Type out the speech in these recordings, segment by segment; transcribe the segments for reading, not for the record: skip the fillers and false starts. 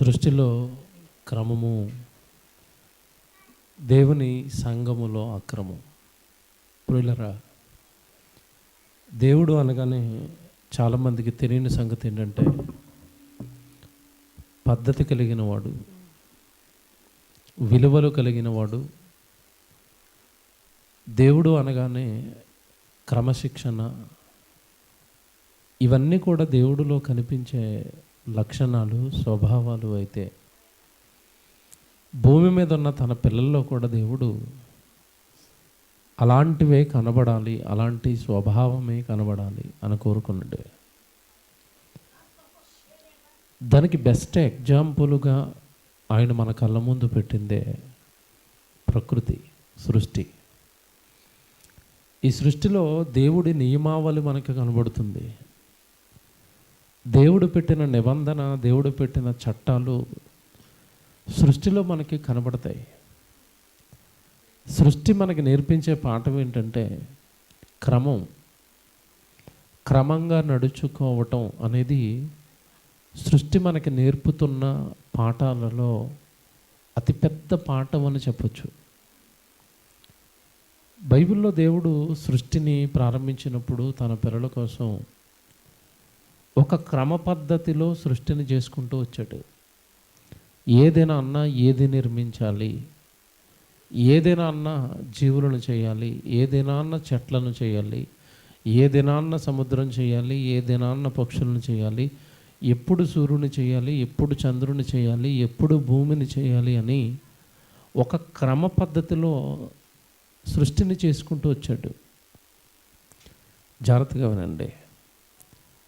సృష్టిలో క్రమము, దేవుని సంఘములో అక్రమం. ప్రియులరా, దేవుడు అనగానే చాలామందికి తెలియని సంగతి ఏంటంటే పద్ధతి కలిగిన వాడు, విలువలు కలిగిన వాడు. దేవుడు అనగానే క్రమశిక్షణ, ఇవన్నీ కూడా దేవుడిలో కనిపించే లక్షణాలు, స్వభావాలు. అయితే భూమి మీద ఉన్న తన పిల్లల్లో కూడా దేవుడు అలాంటివే కనబడాలి, అలాంటి స్వభావమే కనబడాలి అని కోరుకున్నాడు. దానికి బెస్ట్ ఎగ్జాంపుల్గా ఆయన మన కళ్ళ ముందు పెట్టిందే ప్రకృతి, సృష్టి. ఈ సృష్టిలో దేవుడి నియమావళి మనకు కనబడుతుంది. దేవుడు పెట్టిన నిబంధన, దేవుడు పెట్టిన చట్టాలు సృష్టిలో మనకి కనబడతాయి. సృష్టి మనకి నేర్పించే పాఠం ఏంటంటే క్రమంగా నడుచుకోవటం అనేది సృష్టి మనకి నేర్పుతున్న పాఠాలలో అతిపెద్ద పాఠం అని చెప్పచ్చు. బైబిల్లో దేవుడు సృష్టిని ప్రారంభించినప్పుడు తన పిల్లల కోసం ఒక క్రమ పద్ధతిలో సృష్టిని చేసుకుంటూ వచ్చాడు. ఏదైనా అన్నా ఏది నిర్మించాలి, ఏదైనా అన్నా జీవులను చేయాలి, ఏదైనా అన్న చెట్లను చేయాలి, ఏదైనా అన్న సముద్రం చేయాలి, ఏదైనా అన్న పక్షులను చేయాలి, ఎప్పుడు సూర్యుని చేయాలి, ఎప్పుడు చంద్రుని చేయాలి, ఎప్పుడు భూమిని చేయాలి అని ఒక క్రమ పద్ధతిలో సృష్టిని చేసుకుంటూ వచ్చాడు. జాగ్రత్తగా వినండి.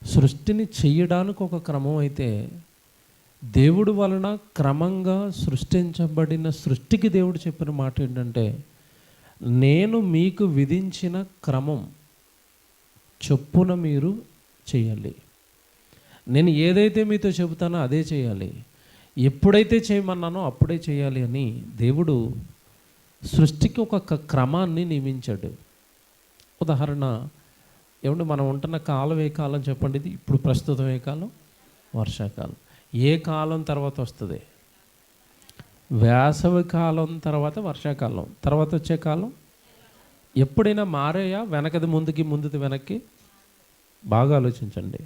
సృష్టిని చెయ్యడానికి ఒక క్రమం అయితే, దేవుడు వలన క్రమంగా సృష్టించబడిన సృష్టికి దేవుడు చెప్పిన మాట ఏంటంటే, నేను మీకు విధించిన క్రమం చొప్పున మీరు చేయాలి. నేను ఏదైతే మీతో చెబుతానో అదే చేయాలి, ఎప్పుడైతే చేయమన్నానో అప్పుడే చేయాలి అని దేవుడు సృష్టికి ఒక క్రమాన్ని నియమించాడు. ఉదాహరణ, ఏమంటే మనం ఉంటున్న కాలం ఏ కాలం చెప్పండి? ఇది ఇప్పుడు ప్రస్తుతం ఏ కాలం? వర్షాకాలం. ఏ కాలం తర్వాత వస్తుంది? వేసవి కాలం తర్వాత వర్షాకాలం, తర్వాత వచ్చే కాలం. ఎప్పుడైనా మారాయా? వెనకది ముందుకి, ముందుది వెనక్కి. బాగా ఆలోచించండి.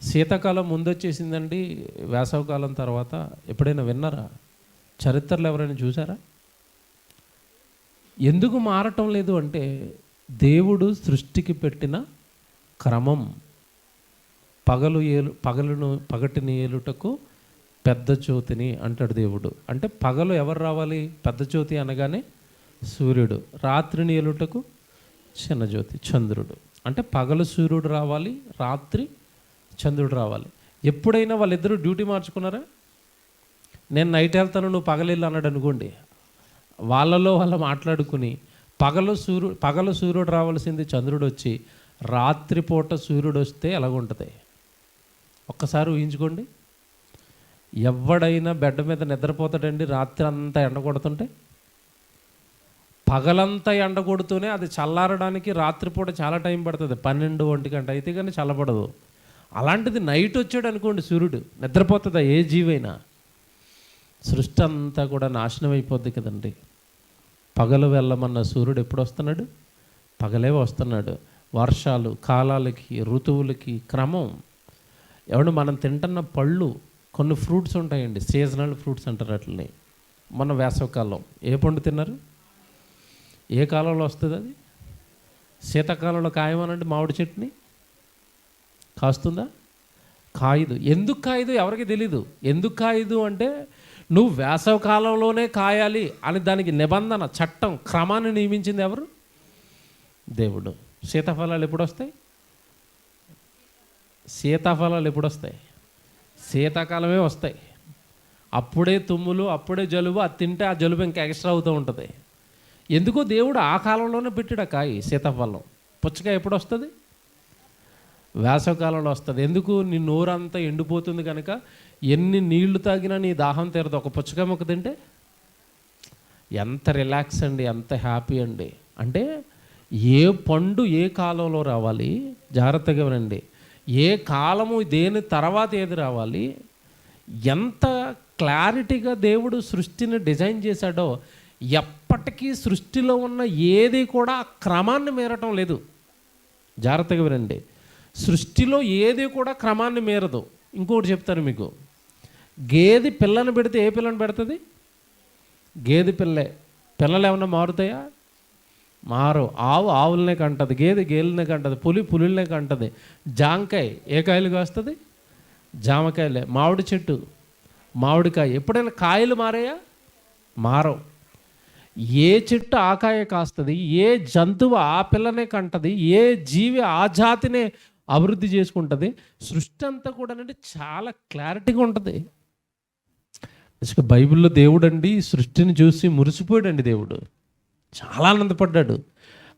శీతాకాలం ముందు వచ్చేసిందండి, వేసవికాలం తర్వాత. ఎప్పుడైనా విన్నారా? చరిత్రలో ఎవరైనా చూసారా? ఎందుకు మారటం లేదు అంటే, దేవుడు సృష్టికి పెట్టిన క్రమం. పగటిని ఏలుటకు పెద్ద జ్యోతిని అంటాడు దేవుడు. అంటే పగలు ఎవరు రావాలి? పెద్ద జ్యోతి అనగానే సూర్యుడు. రాత్రిని ఏలుటకు చిన్న జ్యోతి, చంద్రుడు. అంటే పగలు సూర్యుడు రావాలి, రాత్రి చంద్రుడు రావాలి. ఎప్పుడైనా వాళ్ళిద్దరూ డ్యూటీ మార్చుకున్నారా? నేను నైట్ వెళ్తాను, నువ్వు పగలెళ్ళు అన్నాడు అనుకోండి, వాళ్ళలో వాళ్ళు మాట్లాడుకుని పగలు సూర్యుడు రావాల్సింది చంద్రుడు వచ్చి, రాత్రిపూట సూర్యుడు వస్తే ఎలాగుంటుంది ఒక్కసారి ఊహించుకోండి. ఎవడైనా బెడ్ మీద నిద్రపోతాడండి రాత్రి అంతా ఎండ కొడుతుంటే? పగలంతా ఎండ కొడుతూనే అది చల్లారడానికి రాత్రిపూట చాలా టైం పడుతుంది, 12-1 గంట అయితే కానీ చల్లబడదు. అలాంటిది నైట్ వచ్చాడు అనుకోండి సూర్యుడు, నిద్రపోతుందా ఏ జీవైనా? సృష్టి అంతా కూడా నాశనం అయిపోద్ది కదండి. పగలు వెళ్ళమన్న సూర్యుడు ఎప్పుడు వస్తున్నాడు? పగలే వస్తున్నాడు. వర్షాలు, కాలాలకి, ఋతువులకి క్రమం. ఏమంటే మనం తింటున్న పళ్ళు, కొన్ని ఫ్రూట్స్ ఉంటాయండి, సీజనల్ ఫ్రూట్స్ అంటారు వాటిని. మన వేసవికాలం ఏ పండు తిన్నారు? ఏ కాలంలో వస్తుంది అది? శీతాకాలంలో కాయమనండి మామిడి చెట్టుని, కాస్తుందా? కాయదు. ఎందుకు కాయదు ఎవరికి తెలీదు. ఎందుకు కాయదు అంటే, నువ్వు వేసవి కాలంలోనే కాయాలి అని దానికి నిబంధన, చట్టం, క్రమాన్ని నియమించింది ఎవరు? దేవుడు. సీతాఫలాలు ఎప్పుడు వస్తాయి? సీతాఫలాలు ఎప్పుడు వస్తాయి? శీతాకాలమే వస్తాయి. అప్పుడే తుమ్ములు, అప్పుడే జలుబు. అది తింటే ఆ జలుబు ఇంకా ఎక్స్ట్రా అవుతూ ఉంటుంది. ఎందుకో దేవుడు ఆ కాలంలోనే పెట్టాడు ఆ కాయ, సీతాఫలం. పుచ్చకాయ ఎప్పుడు వస్తుంది? వేసవికాలంలో వస్తుంది. ఎందుకు? నీ నోరంతా ఎండిపోతుంది కనుక ఎన్ని నీళ్లు తాగినా నీ దాహం తీరదు. ఒక పుచ్చకాయ మొక్క తింటే ఎంత రిలాక్స్ అండి, ఎంత హ్యాపీ అండి. అంటే ఏ పండు ఏ కాలంలో రావాలి, జాగ్రత్తగా వినండి. ఏ కాలము దేని తర్వాత ఏది రావాలి, ఎంత క్లారిటీగా దేవుడు సృష్టిని డిజైన్ చేశాడో, ఎప్పటికీ సృష్టిలో ఉన్న ఏది కూడా ఆ క్రమాన్ని మీరటం లేదు. జాగ్రత్తగా వినండి, సృష్టిలో ఏది కూడా క్రమాన్ని మీరదు. ఇంకోటి చెప్తాను మీకు, గేదె పిల్లని పెడితే ఏ పిల్లని పెడుతుంది? గేదె పిల్లే. పిల్లలు ఏమన్నా మారుతాయా? మారు. ఆవు ఆవులనే కంటది, గేదె గేదెలనే కంటది, పులి పులులనే కంటది. జాంకాయ ఏ కాయలు కాస్తుంది? జామకాయలే. మామిడి చెట్టు మామిడికాయ. ఎప్పుడైనా కాయలు మారాయా? మారవు. ఏ చెట్టు ఆ కాయ కాస్తుంది, ఏ జంతువు ఆ పిల్లనే కంటది, ఏ జీవి ఆ జాతినే అభివృద్ధి చేసుకుంటుంది. సృష్టి అంతా కూడా చాలా క్లారిటీగా ఉంటుంది. బైబిల్లో దేవుడు అండి సృష్టిని చూసి మురిసిపోయాడండి. దేవుడు చాలా ఆనందపడ్డాడు.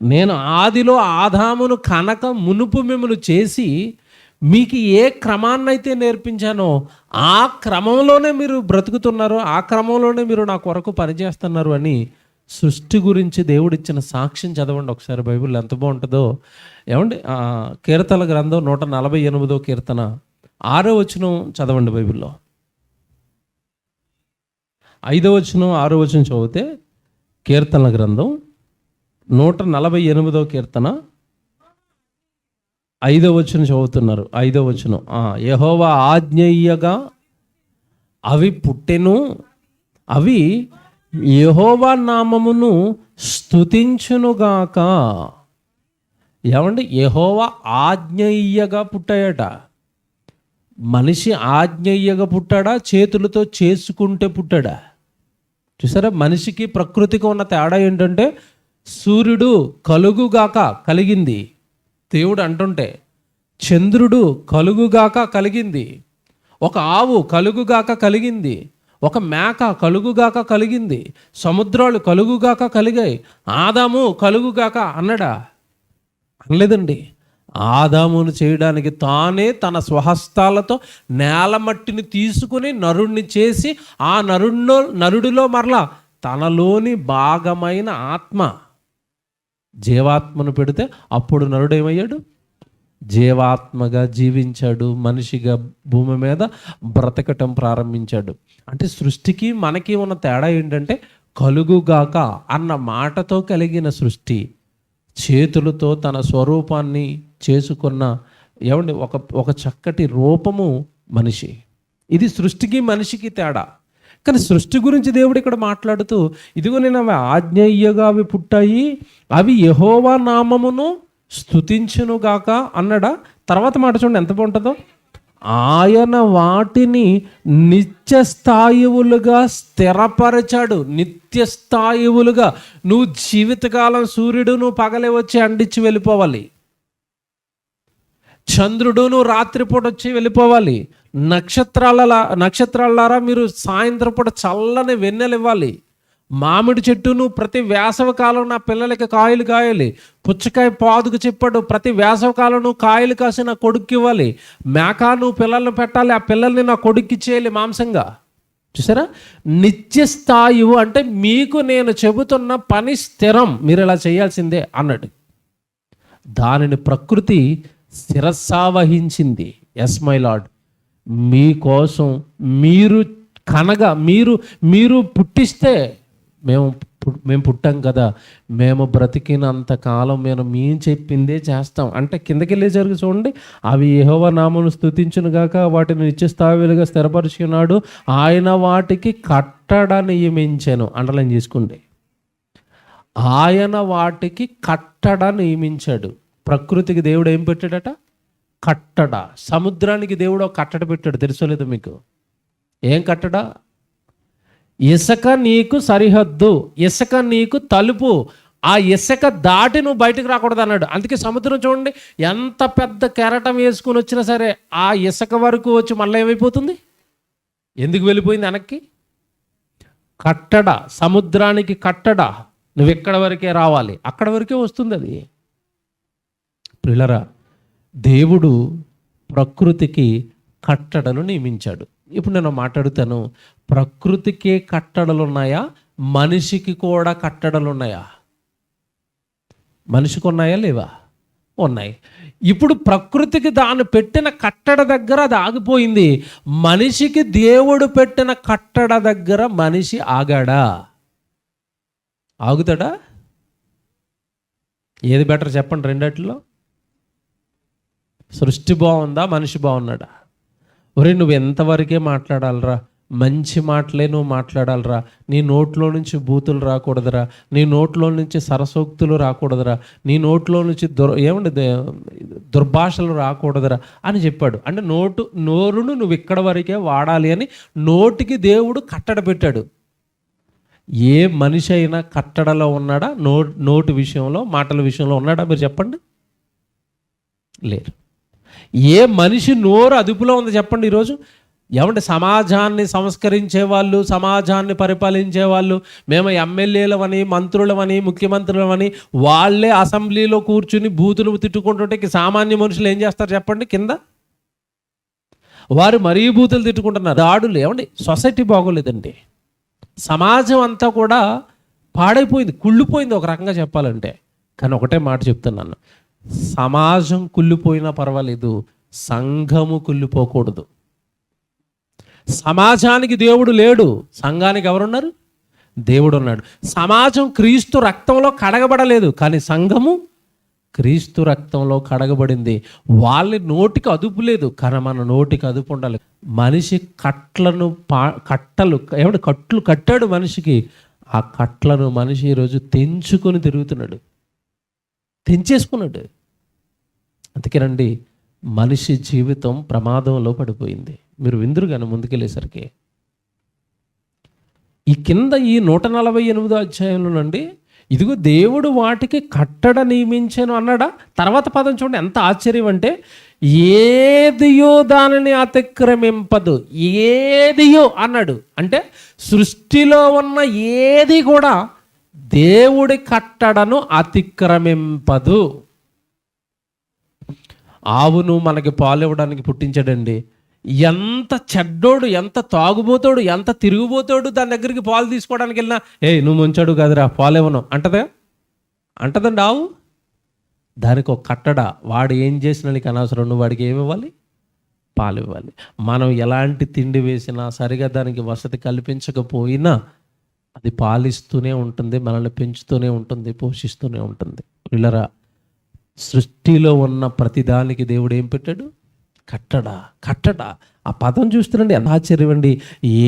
నేను ఆదిలో ఆదామును కనక మునుపు మిమ్మల్ని చేసి మీకు ఏ క్రమాన్నైతే నేర్పించానో ఆ క్రమంలోనే మీరు బ్రతుకుతున్నారు, ఆ క్రమంలోనే మీరు నా కొరకు పనిచేస్తున్నారు అని సృష్టి గురించి దేవుడు ఇచ్చిన సాక్ష్యం చదవండి ఒకసారి. బైబిల్ ఎంత బాగుంటుందో ఏమండి. కీర్తనల గ్రంథం 148వ కీర్తన 6వ వచనం చదవండి. బైబిల్లో 5వ వచనం 6వ వచనం చదివితే, కీర్తనల గ్రంథం 148వ కీర్తన 5వ వచనం చదువుతున్నారు. 5వ వచనం, యెహోవా ఆజ్ఞయ్యగా అవి పుట్టెను, అవి యెహోవా నామమును స్తుతించునుగాక. ఏమండి, యెహోవా ఆజ్ఞయ్యగా పుట్టాయట. మనిషి ఆజ్ఞయ్యగా పుట్టాడా, చేతులతో చేసుకుంటే పుట్టాడా? చూసారా, మనిషికి ప్రకృతికి ఉన్న తేడా ఏంటంటే, సూర్యుడు కలుగుగాక కలిగింది దేవుడు అంటుంటే, చంద్రుడు కలుగుగాక కలిగింది, ఒక ఆవు కలుగుగాక కలిగింది, ఒక మేక కలుగుగాక కలిగింది, సముద్రాలు కలుగుగాక కలిగాయి. ఆదాము కలుగుగాక అన్నాడా? అనలేదండి. ఆదామును చేయడానికి తానే తన స్వహస్తాలతో నేల మట్టిని తీసుకుని నరుణ్ణి చేసి ఆ నరుడిలో మరలా తనలోని భాగమైన ఆత్మ జీవాత్మను పెడితే అప్పుడు నరుడు ఏమయ్యాడు? జీవాత్మగా జీవించాడు, మనిషిగా భూమి మీద బ్రతకటం ప్రారంభించాడు. అంటే సృష్టికి మనకి ఉన్న తేడా ఏంటంటే, కలుగుగాక అన్న మాటతో కలిగిన సృష్టి, చేతులతో తన స్వరూపాన్ని చేసుకున్న ఏమండి ఒక చక్కటి రూపము మనిషి. ఇది సృష్టికి మనిషికి తేడా. కానీ సృష్టి గురించి దేవుడు ఇక్కడ మాట్లాడుతూ, ఇదిగో నేను అవి ఆజ్ఞయ్యగా అవి పుట్టాయి, అవి యెహోవా నామమును స్తుతించునుగాక అన్నాడా? తర్వాత మాట చూడండి ఎంత బాగుంటుందో, ఆయన వాటిని నిత్యస్థాయువులుగా స్థిరపరచాడు. నిత్యస్థాయువులుగా. నువ్వు జీవితకాలం సూర్యుడు నువ్వు పగలే వచ్చి అండిచ్చి వెళ్ళిపోవాలి, చంద్రుడు నువ్వు రాత్రిపూట వచ్చి వెళ్ళిపోవాలి, నక్షత్రాలారా మీరు సాయంత్రం పూట చల్లని వెన్నెలు ఇవ్వాలి, మామిడి చెట్టు నువ్వు ప్రతి వేసవి కాలం నా పిల్లలకి కాయలు కాయాలి, పుచ్చకాయ పాదుకు చెప్పాడు ప్రతి వేసవి కాలం నువ్వు కాయలు కాసి నా కొడుక్కి ఇవ్వాలి, మేక నువ్వు పిల్లల్ని పెట్టాలి, ఆ పిల్లల్ని నా కొడుక్కి ఇచ్చేయాలి మాంసంగా. చూసారా, నిత్యస్థాయువు అంటే మీకు నేను చెబుతున్న పని స్థిరం, మీరు ఇలా చేయాల్సిందే అన్నాడు. దానిని ప్రకృతి శిరస్సావహించింది. ఎస్ మై లార్డ్, మీకోసం మీరు కనగా మీరు పుట్టిస్తే మేము పుట్టాం కదా, మేము బ్రతికినంత కాలం మేము చెప్పిందే చేస్తాం అంటే కిందకి వెళ్ళే జరిగి చూడండి. అవి యెహోవా నామమును స్తుతించునుగాక, వాటిని నిత్యస్థాయిలుగా స్థిరపరిచున్నాడు, ఆయన వాటికి కట్టడ నియమించాను. అండర్లైన్ చేసుకోండి, ఆయన వాటికి కట్టడ నియమించాడు. ప్రకృతికి దేవుడు ఏం పెట్టాడట? కట్టడ. సముద్రానికి దేవుడు కట్టడ పెట్టాడు, తెలుసలేదు మీకు? ఏం కట్టడ? ఇసుక నీకు సరిహద్దు, ఇసుక నీకు తలుపు, ఆ ఇసుక దాటి నువ్వు బయటకు రాకూడదు అన్నాడు. అందుకే సముద్రం చూడండి, ఎంత పెద్ద కెరటం వేసుకుని వచ్చినా సరే ఆ ఇసుక వరకు వచ్చి మళ్ళీ ఏమైపోతుంది? ఎందుకు వెళ్ళిపోయింది వెనక్కి? కట్టడ. సముద్రానికి కట్టడ. నువ్వు ఎక్కడ వరకే రావాలి, అక్కడ వరకే వస్తుంది అది. ప్రియులరా, దేవుడు ప్రకృతికి కట్టడను నియమించాడు. ఇప్పుడు నేను మాట్లాడుతాను, ప్రకృతికే కట్టడలు ఉన్నాయా, మనిషికి కూడా కట్టడలు ఉన్నాయా? మనిషికి ఉన్నాయా లేవా? ఉన్నాయి. ఇప్పుడు ప్రకృతికి దాన్ని పెట్టిన కట్టడ దగ్గర అది ఆగిపోయింది. మనిషికి దేవుడు పెట్టిన కట్టడ దగ్గర మనిషి ఆగాడా? ఆగుతాడా? ఏది బెటర్ చెప్పండి రెండిట్లో? సృష్టి బాగుందా, మనిషి బాగున్నాడా? ఒరే నువ్వు ఎంతవరకే మాట్లాడాలరా, మంచి మాటలే నువ్వు మాట్లాడాలరా, నీ నోట్లో నుంచి బూతులు రాకూడదురా, నీ నోట్లో నుంచి సరసోక్తులు రాకూడదురా, నీ నోట్లో నుంచి దుర్భాషలు రాకూడదురా అని చెప్పాడు. అంటే నోరును నువ్వు ఇక్కడ వరకే వాడాలి అని నోటికి దేవుడు కట్టడ పెట్టాడు. ఏ మనిషి అయినా కట్టడలో ఉన్నాడా? నోటి విషయంలో, మాటల విషయంలో ఉన్నాడా? మీరు చెప్పండి. లేరు. ఏ మనిషి నోరు అదుపులో ఉంది చెప్పండి ఈరోజు? ఏమంటే సమాజాన్ని సంస్కరించే వాళ్ళు, సమాజాన్ని పరిపాలించే వాళ్ళు, మేము ఎమ్మెల్యేలమని, మంత్రులమని, ముఖ్యమంత్రులమని వాళ్ళే అసెంబ్లీలో కూర్చుని బూతులు తిట్టుకుంటుంటే సామాన్య మనుషులు ఏం చేస్తారు చెప్పండి? కింద వారు మరీ బూతులు తిట్టుకుంటున్నారు. దాడులు. ఏమండి సొసైటీ బాగోలేదండి. సమాజం అంతా కూడా పాడైపోయింది, కుళ్ళిపోయింది ఒక రకంగా చెప్పాలంటే. కానీ ఒకటే మాట చెప్తున్నాను, సమాజం కుళ్ళిపోయినా పర్వాలేదు, సంఘము కుళ్ళిపోకూడదు. సమాజానికి దేవుడు లేడు, సంఘానికి ఎవరున్నారు? దేవుడు ఉన్నాడు. సమాజం క్రీస్తు రక్తంలో కడగబడలేదు, కానీ సంఘము క్రీస్తు రక్తంలో కడగబడింది. వాళ్ళ నోటికి అదుపు లేదు, కానీ మన నోటికి అదుపు ఉండాలి. మనిషి కట్టలు కట్టాడు మనిషికి. ఆ కట్లను మనిషి ఈరోజు తెంచుకొని తిరుగుతున్నాడు, తెంచేసుకున్నాడు. అందుకేనండి మనిషి జీవితం ప్రమాదంలో పడిపోయింది. మీరు విందురు కానీ ముందుకెళ్ళేసరికి ఈ కింద ఈ 148వ అధ్యాయంలోనండి, ఇదిగో దేవుడు వాటికి కట్టడ నియమించాను అన్నాడా? తర్వాత పదం చూడండి ఎంత ఆశ్చర్యం అంటే, ఏదియో దానిని అతిక్రమింపదు. ఏదియో అన్నాడు అంటే సృష్టిలో ఉన్న ఏది కూడా దేవుడి కట్టడను అతిక్రమింపదు. ఆవును మనకి పాలు ఇవ్వడానికి పుట్టించాడండి. ఎంత చెడ్డోడు, ఎంత తాగుబోతాడు, ఎంత తిరిగిపోతాడు దాని దగ్గరికి పాలు తీసుకోవడానికి వెళ్ళినా, నువ్వు ముంచాడు కదరా పాలు ఇవ్వను అంటదా? అంటదండి ఆవు. దానికి ఒక కట్టడ, వాడు ఏం చేసినా నీకు అనవసరం, నువ్వు వాడికి ఏమి ఇవ్వాలి? పాలు ఇవ్వాలి. మనం ఎలాంటి తిండి వేసినా, సరిగా దానికి వసతి కల్పించకపోయినా అది పాలిస్తూనే ఉంటుంది, మనల్ని పెంచుతూనే ఉంటుంది, పోషిస్తూనే ఉంటుంది. పిల్లరా, సృష్టిలో ఉన్న ప్రతిదానికి దేవుడు ఏం పెట్టాడు? కట్టడ. కట్టడ ఆ పదం చూస్తున్నాండి ఎంత ఆశ్చర్యం అండి.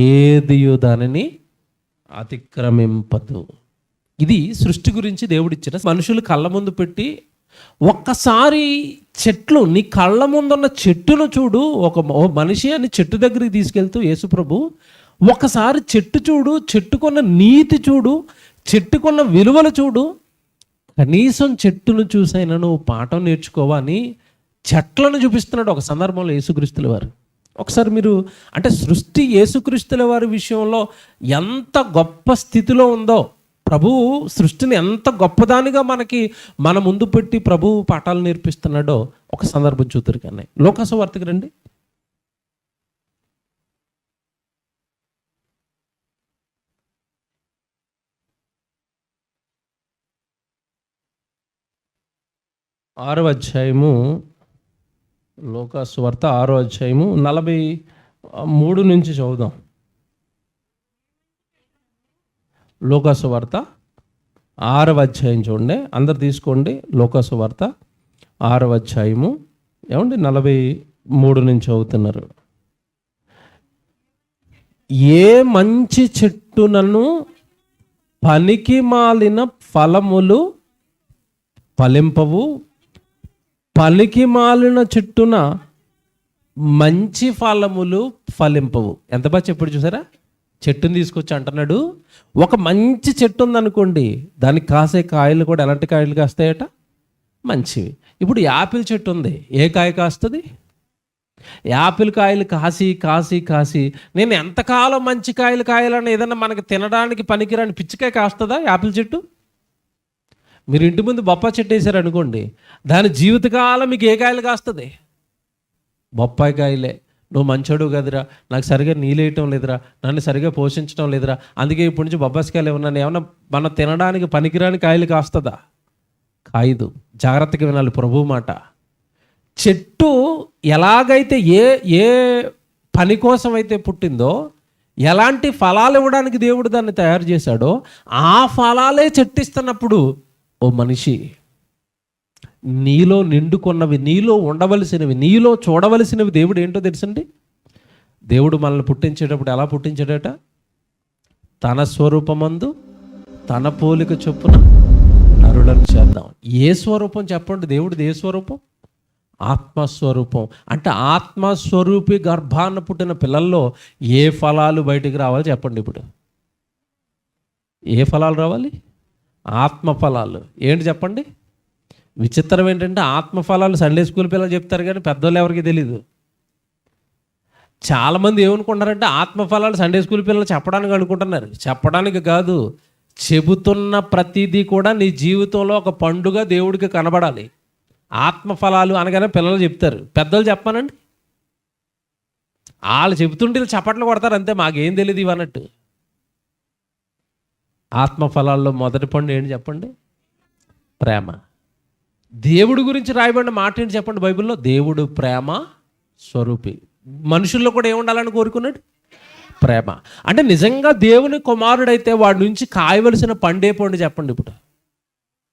ఏదియో దానిని అతిక్రమింపదు. ఇది సృష్టి గురించి దేవుడిచ్చిన. మనుషులు కళ్ళ ముందు పెట్టి ఒక్కసారి చెట్లు, నీ కళ్ళ ముందున్న చెట్టును చూడు. ఒక మనిషి అని చెట్టు దగ్గరికి తీసుకెళ్తూ యేసుప్రభు ఒకసారి చెట్టు చూడు, చెట్టుకున్న నీతి చూడు, చెట్టుకున్న విలువలు చూడు, కనీసం చెట్టును చూసైనా నువ్వు పాఠం నేర్చుకోవా అని చెట్లను చూపిస్తున్నాడు ఒక సందర్భంలో యేసుక్రీస్తుల వారు. ఒకసారి మీరు అంటే సృష్టి యేసుక్రీస్తుల వారి విషయంలో ఎంత గొప్ప స్థితిలో ఉందో, ప్రభువు సృష్టిని ఎంత గొప్పదానిగా మన ముందు పెట్టి ప్రభువు పాఠాలు నేర్పిస్తున్నాడో ఒక సందర్భం చూద్దరు. కానీ లోకాసు వార్తకి రండి. ఆరవ అధ్యాయము, లోకాసు వార్త 6వ అధ్యాయము 43 నుంచి చదువుదాం. లోకాసు వార్త 6వ అధ్యాయం చూడండి, అందరు తీసుకోండి. లోకాసు వార్త 6వ అధ్యాయము ఏమండి 43 నుంచి చదువుతున్నారు. ఏ మంచి చెట్టునను పనికి మాలిన ఫలములు ఫలింపవు, పనికి మాలిన చెట్టున మంచి ఫలములు ఫలింపవు. ఎంత బాగా చెప్పాడు చూసారా? చెట్టుని తీసుకొచ్చి అంటున్నాడు, ఒక మంచి చెట్టు ఉందనుకోండి, దానికి కాసే కాయలు కూడా ఎలాంటి కాయలు కాస్తాయట? మంచివి. ఇప్పుడు యాపిల్ చెట్టు ఉంది, ఏ కాయ కాస్తుంది? యాపిల్ కాయలు కాసి కాసి కాసి నేను ఎంతకాలం మంచి కాయలు కాయాలని ఏదన్నా మనకి తినడానికి పనికిరాని పిచ్చికాయ కాస్తుందా యాపిల్ చెట్టు? మీరు ఇంటి ముందు బొప్పాయి చెట్టు వేసారు అనుకోండి, దాని జీవితకాలం మీకు ఏ కాయలు కాస్తుంది? బొప్పాయి కాయలే. నువ్వు మంచోడు కదరా, నాకు సరిగా నీళ్ళేయటం లేదురా, నన్ను సరిగా పోషించడం లేదురా, అందుకే ఇప్పటి నుంచి బొబ్బాయికాయలు ఏమన్నా మనం తినడానికి పనికిరాని కాయలు కాస్తుందా? 5. జాగ్రత్తగా వినాలి ప్రభువు మాట. చెట్టు ఎలాగైతే ఏ పని కోసం అయితే పుట్టిందో, ఎలాంటి ఫలాలు ఇవ్వడానికి దేవుడు దాన్ని తయారు చేశాడో, ఆ ఫలాలే చెట్టిస్తున్నప్పుడు ఓ మనిషి, నీలో నిండుకున్నవి, నీలో ఉండవలసినవి, నీలో చూడవలసినవి దేవుడు ఏంటో తెలుసండి. దేవుడు మనల్ని పుట్టించేటప్పుడు ఎలా పుట్టించాడట? తన స్వరూపమందు తన పోలిక చొప్పున నరులను చేద్దాం. ఏ స్వరూపం చెప్పండి? దేవుడిది ఏ స్వరూపం? ఆత్మస్వరూపం. అంటే ఆత్మస్వరూపి గర్భాన్ని పుట్టిన పిల్లల్లో ఏ ఫలాలు బయటికి రావాలి చెప్పండి? ఇప్పుడు ఏ ఫలాలు రావాలి? ఆత్మ ఫలాలు. ఏంటి చెప్పండి? విచిత్రం ఏంటంటే ఆత్మ ఫలాలు సండే స్కూల్ పిల్లలు చెప్తారు కానీ పెద్దోళ్ళు ఎవరికి తెలీదు. చాలామంది ఏమనుకుంటారంటే ఆత్మ ఫలాలు సండే స్కూల్ పిల్లలు చెప్పడానికి అనుకుంటున్నారు. చెప్పడానికి కాదు, చెబుతున్న ప్రతిదీ కూడా నీ జీవితంలో ఒక పండుగ దేవుడికి కనబడాలి. ఆత్మ ఫలాలు అనగానే పిల్లలు చెప్తారు, పెద్దలు చెప్పానండి. వాళ్ళు చెబుతుంటే చప్పట్లు కొడతారు అంతే, మాకేం తెలియదు ఇవన్నట్టు. ఆత్మ ఫలాల్లో మొదటి పండు ఏంటి చెప్పండి? ప్రేమ. దేవుడి గురించి రాయబడిన మాట ఏంటి చెప్పండి బైబిల్లో? దేవుడు ప్రేమ స్వరూపి. మనుషుల్లో కూడా ఏముండాలని కోరుకున్నాడు? ప్రేమ. అంటే నిజంగా దేవుని కుమారుడైతే వాడి నుంచి కాయవలసిన పండే పండు చెప్పండి ఇప్పుడు?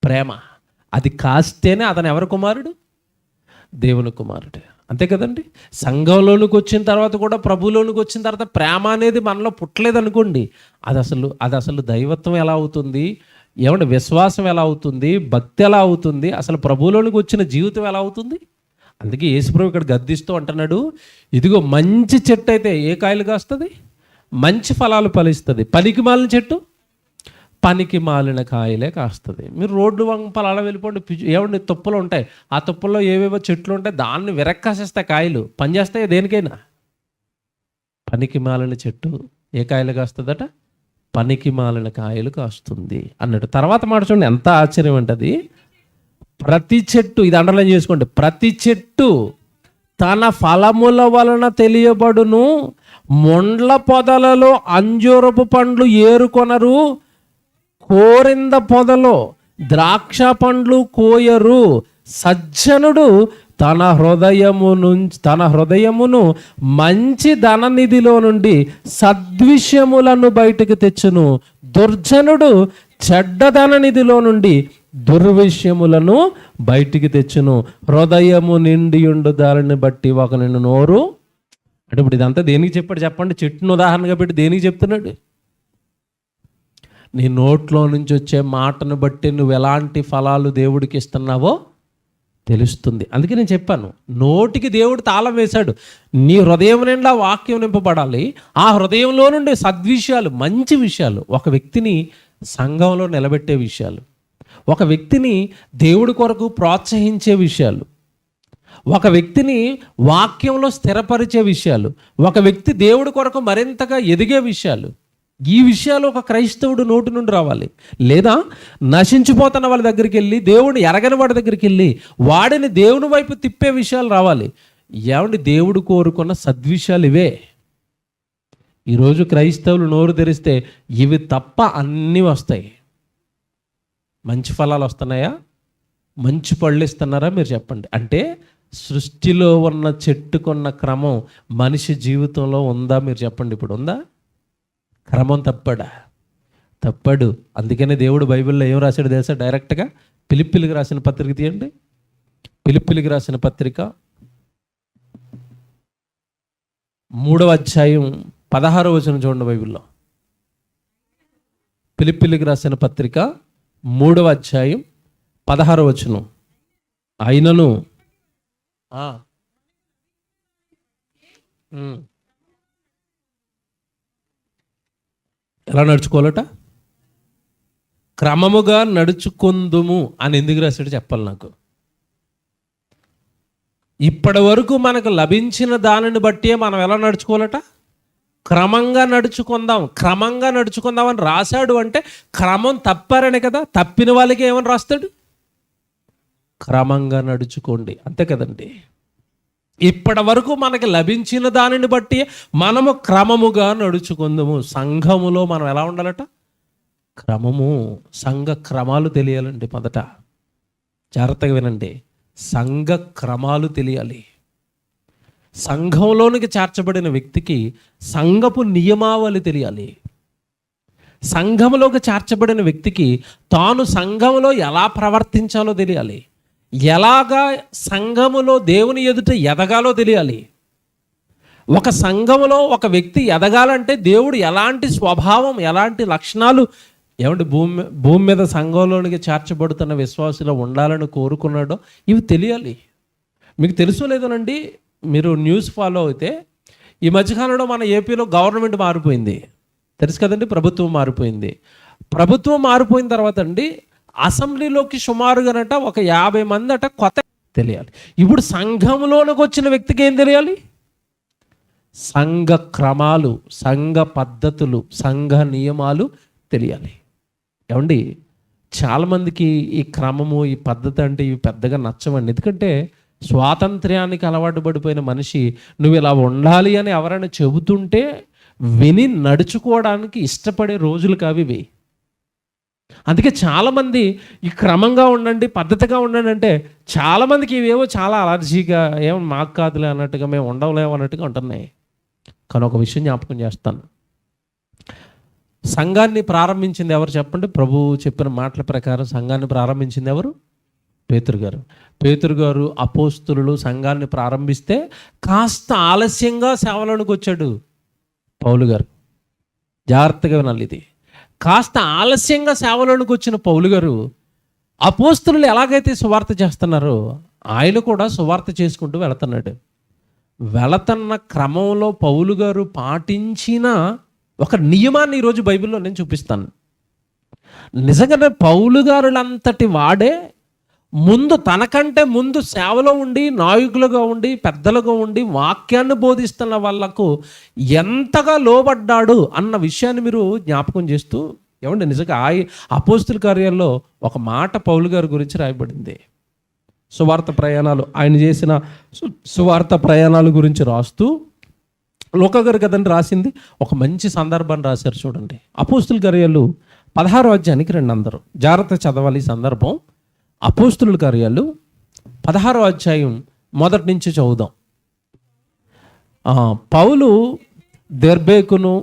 ప్రేమ. అది కాస్తేనే అతను ఎవరి కుమారుడు? దేవుని కుమారుడు. అంతే కదండి. సంఘంలోనికి వచ్చిన తర్వాత కూడా, ప్రభులోనికి వచ్చిన తర్వాత ప్రేమ అనేది మనలో పుట్టలేదనుకోండి, అది అసలు దైవత్వం ఎలా అవుతుంది? ఏమంటే విశ్వాసం ఎలా అవుతుంది? భక్తి ఎలా అవుతుంది? అసలు ప్రభులోనికి వచ్చిన జీవితం ఎలా అవుతుంది? అందుకే యేసుప్రభు ఇక్కడ గద్దిస్తూ అంటున్నాడు, ఇదిగో మంచి చెట్టు అయితే ఏ కాయలు కాస్తుంది? మంచి ఫలాలు ఫలిస్తుంది. పనికి మాలిన చెట్టు పనికి మాలిన కాయలే కాస్తుంది. మీరు రోడ్డు వంపలు అలా వెళ్ళిపోండి, ఏమండి తుప్పలు ఉంటాయి, ఆ తుప్పల్లో ఏవేవో చెట్లు ఉంటాయి, దాన్ని విరక్కాసేస్తాయి కాయలు. పనిచేస్తాయి దేనికైనా. పనికి మాలిన చెట్టు ఏ కాయలు కాస్తుందట? పనికి మాలిన కాయలు కాస్తుంది అన్నట్టు. తర్వాత మాట చూడండి, ఎంత ఆశ్చర్యం అంటది. ప్రతి చెట్టు, ఇది అండర్లైన్ చేసుకోండి, ప్రతి చెట్టు తన ఫలముల వలన తెలియబడును. మొండ్ల పొదలలో అంజూరపు పండ్లు ఏరుకొనరు, కోరింద పొదలో ద్రాక్ష పండ్లు కోయరు. సజ్జనుడు తన హృదయమును మంచి ధననిధిలో నుండి సద్విషయములను బయటకు తెచ్చును. దుర్జనుడు చెడ్డ ధననిధిలో నుండి దుర్విషయములను బయటికి తెచ్చును. హృదయము నిండియుండు దానిని బట్టి ఒక నిన్ను నోరు. అంటే ఇప్పుడు ఇదంతా దేనికి చెప్పాడు చెప్పండి? చెట్టును ఉదాహరణగా పెట్టి దేనికి చెప్తున్నాడు? నీ నోట్లో నుంచి వచ్చే మాటను బట్టి నువ్వు ఎలాంటి ఫలాలు దేవుడికి ఇస్తున్నావో తెలుస్తుంది. అందుకే నేను చెప్పాను, నోటికి దేవుడు తాళం వేశాడు. నీ హృదయం నిండా వాక్యం నింపబడాలి. ఆ హృదయంలో నుండి సద్విషయాలు, మంచి విషయాలు, ఒక వ్యక్తిని సంఘంలో నిలబెట్టే విషయాలు, ఒక వ్యక్తిని దేవుడి కొరకు ప్రోత్సహించే విషయాలు, ఒక వ్యక్తిని వాక్యంలో స్థిరపరిచే విషయాలు, ఒక వ్యక్తి దేవుడి కొరకు మరింతగా ఎదిగే విషయాలు, ఈ విషయాలు ఒక క్రైస్తవుడు నోటి నుండి రావాలి. లేదా నశించిపోతున్న వాళ్ళ దగ్గరికి వెళ్ళి, దేవుడిని ఎరగని వాడి దగ్గరికి వెళ్ళి వాడిని దేవుని వైపు తిప్పే విషయాలు రావాలి. ఏమండి, దేవుడు కోరుకున్న సద్విషయాలు ఇవే. ఈరోజు క్రైస్తవులు నోరు తెరిస్తే ఇవి తప్ప అన్నీ వస్తాయి. మంచి ఫలాలు వస్తున్నాయా? మంచి పళ్ళు ఇస్తున్నారా? మీరు చెప్పండి. అంటే సృష్టిలో ఉన్న చెట్టుకున్న క్రమం మనిషి జీవితంలో ఉందా? మీరు చెప్పండి. ఇప్పుడు ఉందా? క్రమం తప్పాడు. అందుకనే దేవుడు బైబిల్లో ఏం రాశాడు తెలుసా? డైరెక్ట్గా ఫిలిప్పీలకు రాసిన పత్రిక తీయండి. ఫిలిప్పీలకు రాసిన పత్రిక 3వ అధ్యాయం 16వ వచనం చూడండి బైబిల్లో. ఫిలిప్పీలకు రాసిన పత్రిక 3వ అధ్యాయం 16వ వచనం. అయినను ఎలా నడుచుకోవాలట? క్రమముగా నడుచుకుందుము అని ఎందుకు రాశాడు చెప్పాలి నాకు. ఇప్పటి వరకు మనకు లభించిన దానిని బట్టి మనం ఎలా నడుచుకోవాలట? క్రమంగా నడుచుకుందాం అని రాశాడు. అంటే క్రమం తప్పారనే కదా. తప్పిన వాళ్ళకి ఏమని రాస్తాడు? క్రమంగా నడుచుకోండి, అంతే కదండి. ఇప్పటి వరకు మనకి లభించిన దానిని బట్టి మనము క్రమముగా నడుచుకుందాము. సంఘములో మనం ఎలా ఉండాలట? క్రమము. సంఘ క్రమాలు తెలియాలండి. మొదట జాగ్రత్తగా వినండి. సంఘ క్రమాలు తెలియాలి. సంఘంలోనికి చేర్చబడిన వ్యక్తికి సంఘపు నియమావళి తెలియాలి. సంఘంలోకి చేర్చబడిన వ్యక్తికి తాను సంఘంలో ఎలా ప్రవర్తించాలో తెలియాలి. ఎలాగా సంఘములో దేవుని ఎదుట ఎదగాలో తెలియాలి. ఒక సంఘములో ఒక వ్యక్తి ఎదగాలంటే దేవుడు ఎలాంటి స్వభావం, ఎలాంటి లక్షణాలు భూమి మీద సంఘంలోనికి చేర్చబడుతున్న విశ్వాసులు ఉండాలని కోరుకున్నాడో ఇవి తెలియాలి. మీకు తెలుసో లేదోనండి, మీరు న్యూస్ ఫాలో అయితే ఈ మధ్యకాలంలో మన ఏపీలో గవర్నమెంట్ మారిపోయింది, తెలుసు కదండి. ప్రభుత్వం మారిపోయింది. ప్రభుత్వం మారిపోయిన తర్వాత అండి అసెంబ్లీలోకి సుమారుగానట ఒక 50 మంది అట కొత్త తెలియాలి. ఇప్పుడు సంఘంలోనికి వచ్చిన వ్యక్తికి ఏం తెలియాలి? సంఘ క్రమాలు, సంఘ పద్ధతులు, సంఘ నియమాలు తెలియాలి. ఏమండి, చాలామందికి ఈ క్రమము, ఈ పద్ధతి అంటే ఇవి పెద్దగా నచ్చవండి. ఎందుకంటే స్వాతంత్ర్యానికి అలవాటు పడిపోయిన మనిషి నువ్వు ఇలా ఉండాలి అని ఎవరైనా చెబుతుంటే విని నడుచుకోవడానికి ఇష్టపడే రోజులు కావివి. అందుకే చాలామంది ఈ క్రమంగా ఉండండి, పద్ధతిగా ఉండండి అంటే చాలామందికి ఇవేవో చాలా అలర్జీగా, ఏమో మాకు కాదులే అన్నట్టుగా, మేము ఉండలేము అన్నట్టుగా ఉంటున్నాయి. కానీ ఒక విషయం జ్ఞాపకం చేస్తాను. సంఘాన్ని ప్రారంభించింది ఎవరు చెప్పండి? ప్రభువు చెప్పిన మాటల ప్రకారం సంఘాన్ని ప్రారంభించింది ఎవరు? పేతురు గారు అపోస్తులు సంఘాన్ని ప్రారంభిస్తే కాస్త ఆలస్యంగా సేవలోనికి వచ్చాడు పౌలు గారు. జాగ్రత్తగా వినాలి ఇది. కాస్త ఆలస్యంగా సేవలోనికి వచ్చిన పౌలు గారు అపోస్తులు ఎలాగైతే సువార్త చేస్తున్నారో ఆయన కూడా సువార్త చేసుకుంటూ వెళుతున్నాడు. వెళుతున్న క్రమంలో పౌలు గారు పాటించిన ఒక నియమాన్ని ఈరోజు బైబిల్లో నేను చూపిస్తాను. నిజంగానే పౌలు గారులంతటి వాడే ముందు, తనకంటే ముందు సేవలో ఉండి, నాయకులుగా ఉండి, పెద్దలుగా ఉండి వాక్యాన్ని బోధిస్తున్న వాళ్ళకు ఎంతగా లోబడ్డాడు అన్న విషయాన్ని మీరు జ్ఞాపకం చేస్తూ, ఏమండి నిజంగా అపోస్తుల కార్యాల్లో ఒక మాట పౌలు గారి గురించి రాయబడింది. సువార్త ప్రయాణాలు, ఆయన చేసిన సువార్త ప్రయాణాల గురించి రాస్తూ లోక గారు కదండి రాసింది. ఒక మంచి సందర్భాన్ని రాశారు చూడండి. అపోస్తుల కార్యాలు 16వ అధ్యాయానికి రండి అందరూ, జాగ్రత్త చదవాలి ఈ సందర్భం. అపోస్తుల కార్యాలు 16వ అధ్యాయం మొదటి నుంచి చదువుదాం. పౌలు దెర్బేకును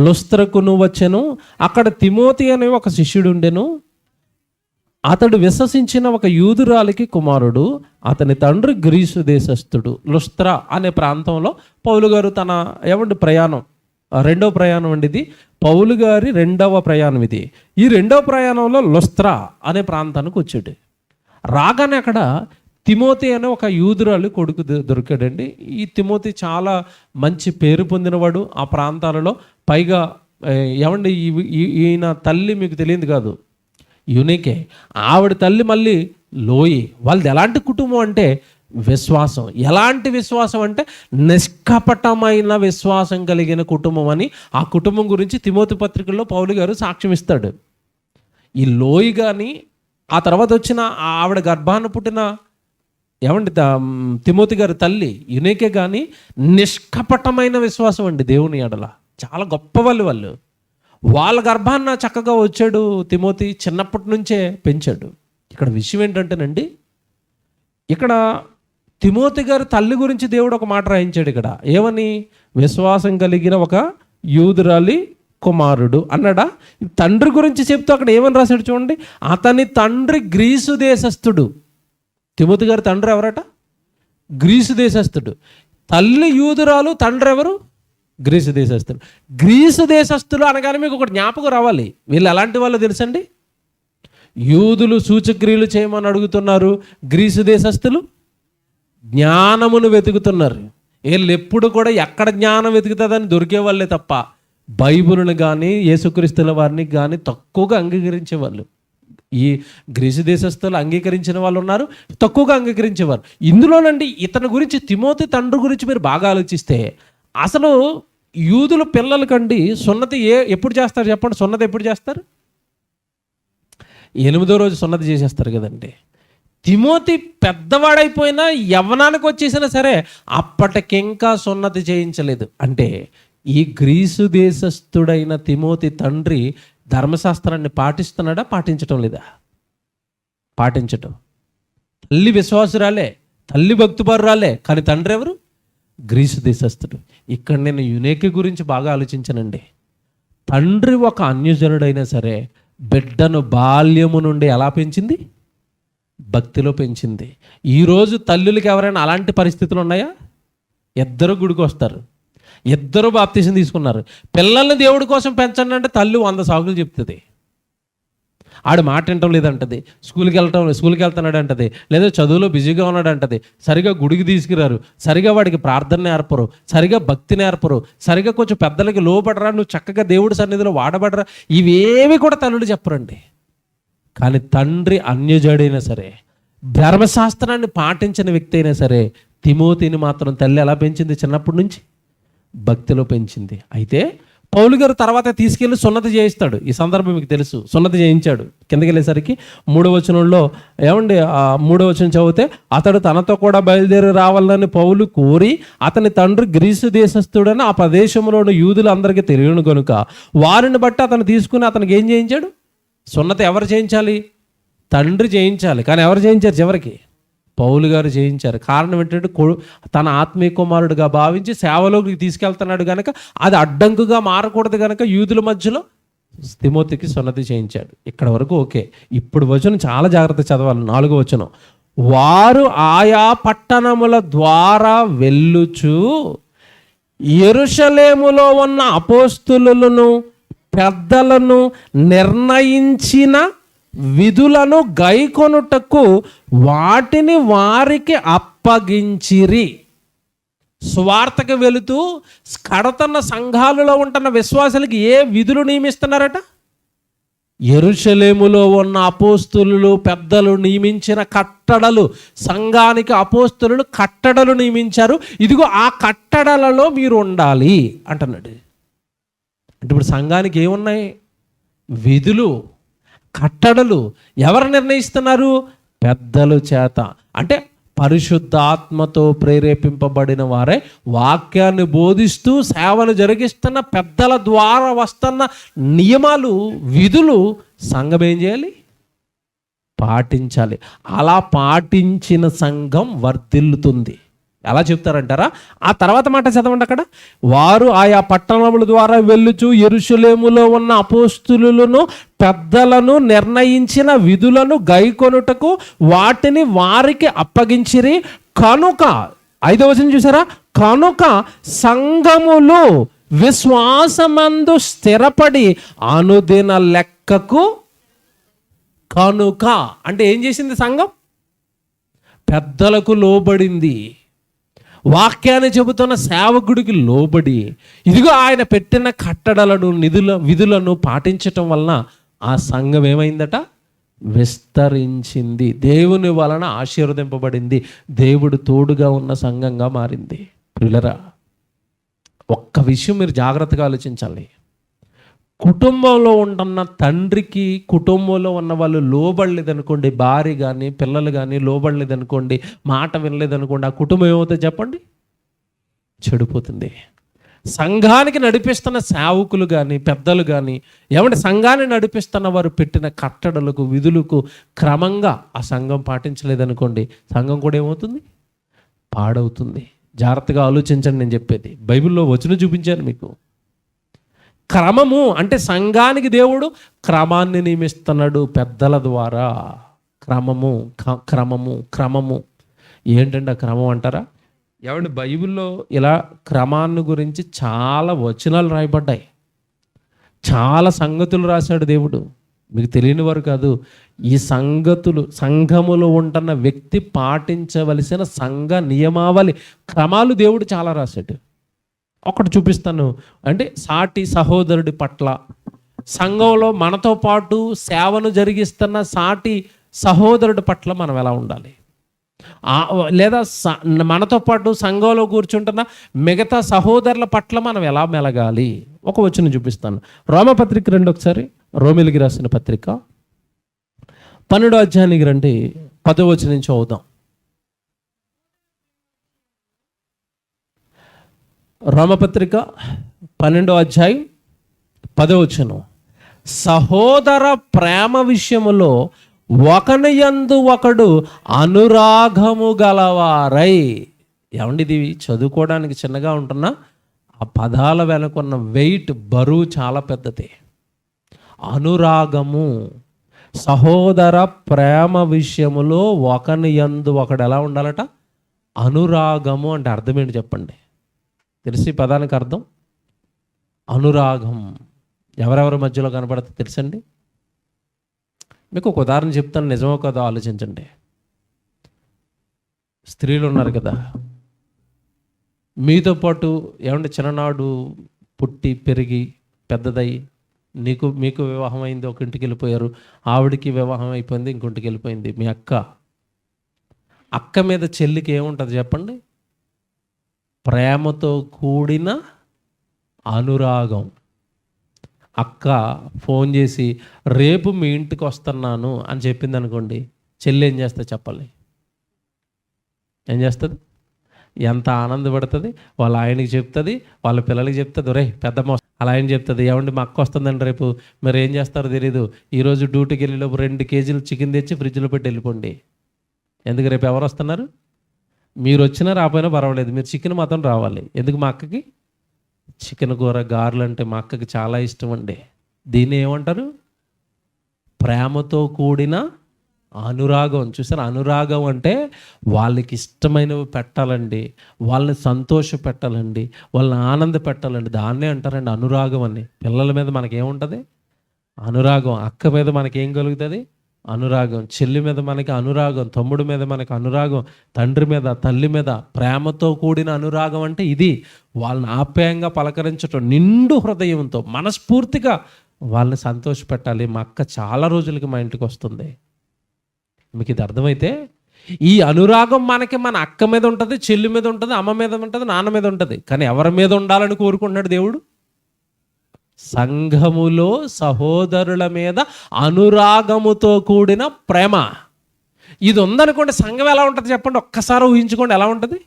లుస్త్రకును వచ్చెను. అక్కడ తిమోతి అనే ఒక శిష్యుడు ఉండెను. అతడు విశ్వసించిన ఒక యూదురాలికి కుమారుడు. అతని తండ్రి గ్రీసు దేశస్థుడు. లుస్త్రా అనే ప్రాంతంలో పౌలు గారు తన ప్రయాణం, రెండవ ప్రయాణం అండి ఇది. పౌలు గారి రెండవ ప్రయాణం ఇది. ఈ రెండవ ప్రయాణంలో లుస్త్రా అనే ప్రాంతానికి వచ్చాడు. రాగానే అక్కడ తిమోతి అనే ఒక యూదురాలు కొడుకు దొరికాడండి. ఈ తిమోతి చాలా మంచి పేరు పొందినవాడు ఆ ప్రాంతాలలో. పైగా ఈయన తల్లి మీకు తెలియదు కాదు, యునికే. ఆవిడ తల్లి మళ్ళీ లోయి. వాళ్ళది ఎలాంటి కుటుంబం అంటే విశ్వాసం. ఎలాంటి విశ్వాసం అంటే నిష్కపటమైన విశ్వాసం కలిగిన కుటుంబం అని ఆ కుటుంబం గురించి తిమోతి పత్రికల్లో పౌలు గారు సాక్ష్యం ఇస్తాడు. ఈ లోయి కానీ, ఆ తర్వాత వచ్చిన ఆవిడ గర్భాన్ని పుట్టిన తిమోతి గారి తల్లి యునికే కానీ నిష్కపటమైన విశ్వాసం అండి దేవుని ఎడల. చాలా గొప్ప వాళ్ళు. వాళ్ళ గర్భాన్న చక్కగా వచ్చాడు తిమోతి, చిన్నప్పటి నుంచే పెంచాడు. ఇక్కడ విషయం ఏంటంటేనండి, ఇక్కడ తిమోతి గారి తల్లి గురించి దేవుడు ఒక మాట రాయించాడు ఇక్కడ. ఏమని? విశ్వాసం కలిగిన ఒక యూదురాలి కుమారుడు అన్నాడా. తండ్రి గురించి చెప్తూ అక్కడ ఏమని రాశాడు చూడండి. అతని తండ్రి గ్రీసు దేశస్థుడు. తిమోతి గారి తండ్రి ఎవరట? గ్రీసు దేశస్థుడు. తల్లి యూదురాలు, తండ్రి ఎవరు? గ్రీసు దేశస్థులు. గ్రీసు దేశస్థులు అనగానే మీకు ఒకటి జ్ఞాపకం రావాలి. వీళ్ళు ఎలాంటి వాళ్ళు తెలుసండి? యూదులు సూచక్రియలు చేయమని అడుగుతున్నారు. గ్రీసు దేశస్థులు జ్ఞానమును వెతుకుతున్నారు. వీళ్ళు ఎప్పుడు కూడా ఎక్కడ జ్ఞానం వెతుకుతుందని దొరికే వాళ్ళే తప్ప బైబిల్ని కానీ యేసుక్రీస్తుల వారిని కానీ తక్కువగా అంగీకరించేవాళ్ళు. ఈ గ్రీసు దేశస్థులు అంగీకరించిన వాళ్ళు ఉన్నారు, తక్కువగా అంగీకరించేవారు. ఇందులోనండి ఇతని గురించి, తిమోతి తండ్రి గురించి మీరు బాగా ఆలోచిస్తే, అసలు యూదుల పిల్లలకండి సున్నతి ఎప్పుడు చేస్తారు చెప్పండి? సున్నతి ఎప్పుడు చేస్తారు? 8వ రోజు సున్నతి చేసేస్తారు కదండి. తిమోతి పెద్దవాడైపోయినా యవ్వనానికి వచ్చేసినా సరే అప్పటికింకా సున్నతి చేయించలేదు. అంటే ఈ గ్రీసు దేశస్థుడైన తిమోతి తండ్రి ధర్మశాస్త్రాన్ని పాటిస్తున్నాడా, పాటించటం లేదా? పాటించటం. తల్లి విశ్వాసురాలే, తల్లి భక్తిపరురాలే, కానీ తండ్రి ఎవరు? గ్రీసు దేశస్థుడు. ఇక్కడ నేను యునేకి గురించి బాగా ఆలోచించానండి. తండ్రి ఒక అన్యజనుడైనా సరే బిడ్డను బాల్యము నుండి ఎలా పెంచింది? భక్తిలో పెంచింది. ఈరోజు తల్లులకి ఎవరైనా అలాంటి పరిస్థితులు ఉన్నాయా? ఇద్దరు గుడికి వస్తారు, ఇద్దరు బాప్తీసం తీసుకున్నారు. పిల్లల్ని దేవుడి కోసం పెంచండి అంటే తల్లి 100 సాకులు చెప్తుంది. ఆడు మాట వినటం లేదంటది, స్కూల్కి వెళ్తున్నాడు అంటది, లేదా చదువులో బిజీగా ఉన్నాడు అంటది, సరిగా గుడికి తీసుకురారు, సరిగా వాడికి ప్రార్థన నేర్పరు, సరిగా భక్తి నేర్పరు, సరిగా కొంచెం పెద్దలకి లోపడరా, నువ్వు చక్కగా దేవుడి సన్నిధిలో వాడబడరా, ఇవేవి కూడా తల్లులు చెప్పరండి. కానీ తండ్రి అన్యజడైనా సరే, ధర్మశాస్త్రాన్ని పాటించిన వ్యక్తి అయినా సరే, తిమోతిని మాత్రం తల్లి ఎలా పెంచింది? చిన్నప్పటి నుంచి భక్తిలో పెంచింది. అయితే పౌలు గారు తర్వాత తీసుకెళ్ళి సున్నతి చేయిస్తాడు. ఈ సందర్భం మీకు తెలుసు. సున్నతి చేయించాడు. కిందకి వెళ్ళేసరికి 3వ వచనంలో ఏమండి, 3వ వచనం చదివితే, అతడు తనతో కూడా బయలుదేరి రావాలని పౌలు కోరి అతని తండ్రి గ్రీసు దేశస్థుడని ఆ ప్రదేశంలోని యూదులు అందరికీ తెలియను కనుక వారిని బట్టి అతను తీసుకుని అతనికి ఏం చేయించాడు? సున్నతి ఎవరు చేయించాలి? తండ్రి చేయించాలి. కానీ ఎవరు చేయించారు? చివరికి పౌలు గారు చేయించారు. కారణం ఏంటంటే తన ఆత్మీయ కుమారుడుగా భావించి సేవలోకి తీసుకెళ్తున్నాడు కనుక అది అడ్డంకుగా మారకూడదు కనుక యూదుల మధ్యలో తిమోతికి సున్నతి చేయించాడు. ఇక్కడ వరకు ఓకే. ఇప్పుడు వచనం చాలా జాగ్రత్త చదవాలి. 4వ వచనం, వారు ఆయా పట్టణముల ద్వారా వెళ్ళుచు యెరూషలేములో ఉన్న అపోస్తులను పెద్దలను నిర్ణయించిన విధులను గైకొనుటకు వాటిని వారికి అప్పగించిరి. స్వార్థకు వెళుతూ కడతన్న సంఘాలలో ఉంటున్న విశ్వాసులకి ఏ విధులు నియమిస్తున్నారట? యెరూషలేములో ఉన్న అపోస్తులు పెద్దలు నియమించిన కట్టడలు, సంఘానికి అపోస్తులు కట్టడలు నియమించారు. ఇదిగో ఆ కట్టడలలో మీరు ఉండాలి అంటున్నాడు. అంటే ఇప్పుడు సంఘానికి ఏమున్నాయి? విధులు, కట్టడలు. ఎవరు నిర్ణయిస్తున్నారు? పెద్దలు చేత. అంటే పరిశుద్ధాత్మతో ప్రేరేపింపబడిన వారే వాక్యాన్ని బోధిస్తూ సేవలు జరిగిస్తున్న పెద్దల ద్వారా వస్తున్న నియమాలు, విధులు సంఘం ఏం చేయాలి? పాటించాలి. అలా పాటించిన సంఘం వర్ధిల్లుతుంది. ఎలా చెప్తారంటారా? ఆ తర్వాత మాట చదవండి. అక్కడ వారు ఆయా పట్టణముల ద్వారా వెళ్ళుచు యెరూషలేములో ఉన్న అపోస్తులను పెద్దలను నిర్ణయించిన విధులను గైకొనుటకు వాటిని వారికి అప్పగించిరి. కనుక 5వ వచనం చూసారా? కనుక సంఘములు విశ్వాసమందు స్థిరపడి అనుదిన లెక్కకు. కనుక అంటే ఏం చేసింది సంఘం? పెద్దలకు లోబడింది. వాక్యాన్ని చెబుతున్న సేవకుడికి లోబడి ఇదిగో ఆయన పెట్టిన కట్టడలను విధులను పాటించటం వలన ఆ సంఘం ఏమైందట? విస్తరించింది. దేవుని వలన ఆశీర్వదింపబడింది. దేవుడు తోడుగా ఉన్న సంఘంగా మారింది. ప్రియులరా, ఒక్క విషయం మీరు జాగ్రత్తగా ఆలోచించాలి. కుటుంబంలో ఉంటున్న తండ్రికి కుటుంబంలో ఉన్న వాళ్ళు లోబడలేదనుకోండి, భార్య కానీ పిల్లలు కానీ లోబడలేదనుకోండి, మాట వినలేదనుకోండి, ఆ కుటుంబం ఏమవుతుంది చెప్పండి? చెడిపోతుంది. సంఘానికి నడిపిస్తున్న సేవకులు కానీ పెద్దలు కానీ ఏమంటే సంఘాన్ని నడిపిస్తున్న వారు పెట్టిన కట్టడలకు విధులకు క్రమంగా ఆ సంఘం పాటించలేదనుకోండి, సంఘం కూడా ఏమవుతుంది? పాడవుతుంది. జాగ్రత్తగా ఆలోచించండి. నేను చెప్పేది బైబిల్లో వచనం చూపించాను మీకు. క్రమము అంటే సంఘానికి దేవుడు క్రమాన్ని నియమిస్తున్నాడు పెద్దల ద్వారా. క్రమము క్రమము క్రమము ఏంటంటే ఆ క్రమం అంటారా? ఏమంటే బైబిల్లో ఇలా క్రమాన్ని గురించి చాలా వచనాలు రాయబడ్డాయి, చాలా సంగతులు రాశాడు దేవుడు. మీకు తెలియని వారు కాదు. ఈ సంగతులు సంఘములో ఉంటున్న వ్యక్తి పాటించవలసిన సంఘ నియమావళి క్రమాలు దేవుడు చాలా రాశాడు. ఒకటి చూపిస్తాను. అంటే సాటి సహోదరుడి పట్ల, సంఘంలో మనతో పాటు సేవను జరిగిస్తున్న సాటి సహోదరుడి పట్ల మనం ఎలా ఉండాలి, లేదా మనతో పాటు సంఘంలో కూర్చుంటున్న మిగతా సహోదరుల పట్ల మనం ఎలా మెలగాలి. ఒక వచనం చూపిస్తాను. రోమపత్రిక రండి ఒకసారి. రోమిలికి రాసిన పత్రిక 12వ అధ్యాయానికి రండి. 10వ వచనం నుంచి చదువుదాం. రోమపత్రిక 12వ అధ్యాయం 10వ వచనం. సహోదర ప్రేమ విషయములో ఒకని యందు ఒకడు అనురాగము గలవారై. ఏమండి, ఇది చదువుకోవడానికి చిన్నగా ఉంటున్నా ఆ పదాల వెనుకున్న వెయిట్, బరువు చాలా పెద్దది. అనురాగము, సహోదర ప్రేమ విషయములో ఒకని యందు ఒకడు ఎలా ఉండాలట? అనురాగము అంటే అర్థం ఏంటి చెప్పండి? తెలిసి పదానికి అర్థం అనురాగం ఎవరెవరి మధ్యలో కనపడుతుంది తెలుసండి? మీకు ఒక ఉదాహరణ చెప్తాను, నిజమో కదా ఆలోచించండి. స్త్రీలు ఉన్నారు కదా, మీతో పాటు ఏమంటే చిన్ననాడు పుట్టి పెరిగి పెద్దదై మీకు వివాహం అయింది, ఒక ఇంటికి వెళ్ళిపోయారు. ఆవిడికి వివాహం అయిపోయింది, ఇంకొంటికి వెళ్ళిపోయింది. మీ అక్క మీద చెల్లికి ఏముంటుంది చెప్పండి? ప్రేమతో కూడిన అనురాగం. అక్క ఫోన్ చేసి రేపు మీ ఇంటికి వస్తున్నాను అని చెప్పింది అనుకోండి, చెల్లి ఏం చేస్తుంది చెప్పాలి? ఏం చేస్తుంది? ఎంత ఆనందపడుతుంది. వాళ్ళ ఆయనకి చెప్తుంది, వాళ్ళ పిల్లలకి చెప్తుంది, రే పెద్దమ్మ అలా ఆయన చెప్తుంది, ఏమండి మా అక్క వస్తుందండి రేపు, మీరు ఏం చేస్తారో తెలీదు, ఈరోజు డ్యూటీకి వెళ్ళేలోపు 2 కేజీలు చికెన్ తెచ్చి ఫ్రిడ్జ్లో పెట్టి వెళ్ళిపోండి. ఎందుకు? రేపు ఎవరు వస్తున్నారు? మీరు వచ్చినా రాపోయినా పర్వాలేదు, మీరు చికెన్ మాత్రం రావాలి. ఎందుకు? మా అక్కకి చికెన్ కూర, గారెలు అంటే మా అక్కకి చాలా ఇష్టం అండి. దీన్ని ఏమంటారు? ప్రేమతో కూడిన అనురాగం. చూసారు? అనురాగం అంటే వాళ్ళకి ఇష్టమైనవి పెట్టాలండి, వాళ్ళని సంతోష పెట్టాలండి, వాళ్ళని ఆనంద పెట్టాలండి. దాన్నే అంటారండి అనురాగం అని. పిల్లల మీద మనకేముంటుంది? అనురాగం. అక్క మీద మనకేం కలుగుతుంది? అనురాగం. చెల్లి మీద మనకి అనురాగం, తమ్ముడి మీద మనకి అనురాగం, తండ్రి మీద, తల్లి మీద ప్రేమతో కూడిన అనురాగం అంటే ఇది. వాళ్ళని ఆప్యాయంగా పలకరించటం, నిండు హృదయంతో మనస్ఫూర్తిగా వాళ్ళని సంతోషపెట్టాలి. మా అక్క చాలా రోజులకి మా ఇంటికి వస్తుంది. మీకు ఇది అర్థమైతే ఈ అనురాగం మనకి మన అక్క మీద ఉంటుంది, చెల్లి మీద ఉంటుంది, అమ్మ మీద ఉంటుంది, నాన్న మీద ఉంటుంది. కానీ ఎవరి మీద ఉండాలని కోరుకుంటున్నాడు దేవుడు? సంఘములో సహోదరుల మీద అనురాగముతో కూడిన ప్రేమ. ఇది ఉందనుకోండి, సంఘం ఎలా ఉంటుంది చెప్పండి? ఒక్కసారి ఊహించుకోండి ఎలా ఉంటుంది.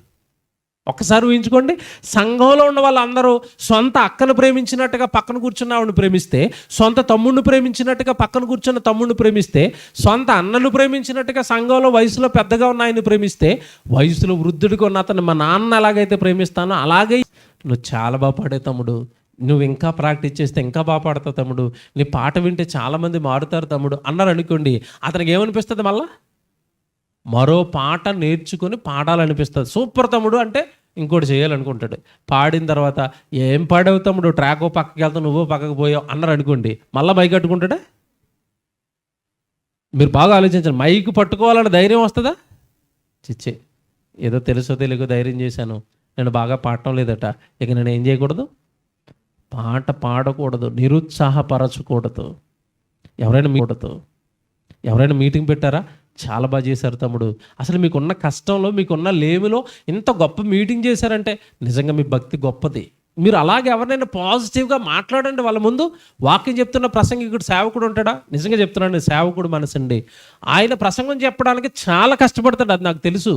ఒక్కసారి ఊహించుకోండి, సంఘంలో ఉన్న వాళ్ళందరూ సొంత అక్కను ప్రేమించినట్టుగా పక్కన కూర్చున్న ఆవిడని ప్రేమిస్తే, సొంత తమ్ముడిని ప్రేమించినట్టుగా పక్కన కూర్చున్న తమ్ముడిని ప్రేమిస్తే, సొంత అన్నను ప్రేమించినట్టుగా సంఘంలో వయసులో పెద్దగా ఉన్న ఆయన్ని ప్రేమిస్తే, వయసులో వృద్ధుడిగా ఉన్న అతను మా నాన్న ఎలాగైతే ప్రేమిస్తానో అలాగే నువ్వు చాలా బాగా పాడే తమ్ముడు, నువ్వు ఇంకా ప్రాక్టీస్ చేస్తే ఇంకా బాగా పాడతావు తమ్ముడు, నీ పాట వింటే చాలామంది మారుతారు తమ్ముడు అన్నారు అనుకోండి, అతనికి ఏమనిపిస్తుంది? మళ్ళా మరో పాట నేర్చుకొని పాడాలనిపిస్తుంది. సూపర్ తమ్ముడు అంటే ఇంకోటి చేయాలనుకుంటాడు. పాడిన తర్వాత ఏం పాడావు తమ్ముడు, ట్రాక్ పక్కకి వెళ్తావు, నువ్వు పక్కకు పోయావు అన్నారు అనుకోండి, మళ్ళీ మైక్ కట్టుకుంటాడా? మీరు బాగా ఆలోచించండి. మైక్ పట్టుకోవాలని ధైర్యం వస్తుందా? చిచ్చే, ఏదో తెలుసో తెలియకో ధైర్యం చేశాను, నేను బాగా పాడటం లేదట, ఇక నేను ఏం చేయకూడదు? పాట పాడకూడదు, నిరుత్సాహపరచకూడదు. ఎవరైనా మీటింగ్ పెట్టారా? చాలా బాగా చేశారు తమ్ముడు, అసలు మీకున్న కష్టంలో, మీకున్న లేమిలో ఇంత గొప్ప మీటింగ్ చేశారంటే నిజంగా మీ భక్తి గొప్పది. మీరు అలాగే ఎవరినైనా పాజిటివ్గా మాట్లాడండి వాళ్ళ ముందు. వాక్యం చెప్తున్న ప్రసంగికుడు సేవకుడు ఉంటాడా? నిజంగా చెప్తున్నాడు, సేవకుడు మనసండి. ఆయన ప్రసంగం చెప్పడానికి చాలా కష్టపడతాడు, అది నాకు తెలుసు.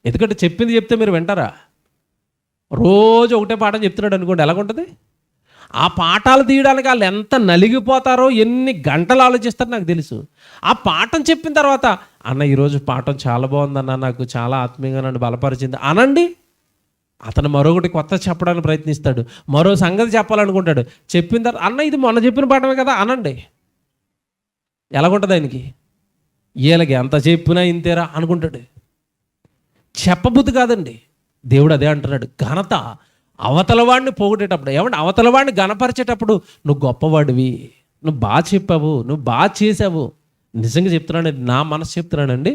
ఎందుకంటే చెప్పింది చెప్తే మీరు వింటారా? రోజు ఒకటే పాఠం చెప్తున్నాడు అనుకోండి, ఎలాగుంటుంది? ఆ పాఠాలు తీయడానికి వాళ్ళు ఎంత నలిగిపోతారో, ఎన్ని గంటలు ఆలోచిస్తారో నాకు తెలుసు. ఆ పాఠం చెప్పిన తర్వాత, అన్న ఈరోజు పాఠం చాలా బాగుందన్న, నాకు చాలా ఆత్మీయంగా నన్ను బలపరిచింది అనండి. అతను మరొకటి కొత్త చెప్పడానికి ప్రయత్నిస్తాడు, మరో సంగతి చెప్పాలనుకుంటాడు. చెప్పిన తర్వాత, అన్న ఇది మొన్న చెప్పిన పాఠమే కదా అనండి. ఎలాగుంటుంది ఆయనకి? వీళ్ళకి ఎంత చెప్పినా ఇంతేరా అనుకుంటాడు. చెప్పబుద్ధి కాదండి. దేవుడు అదే అంటున్నాడు, ఘనత అవతలవాడిని పోగొట్టేటప్పుడు, ఏమంటే అవతలవాడిని గణపరిచేటప్పుడు నువ్వు గొప్పవాడివి, నువ్వు బాగా చెప్పావు, నువ్వు బాగా చేసావు. నిజంగా చెప్తున్నానండి, నా మనసు చెప్తున్నానండి.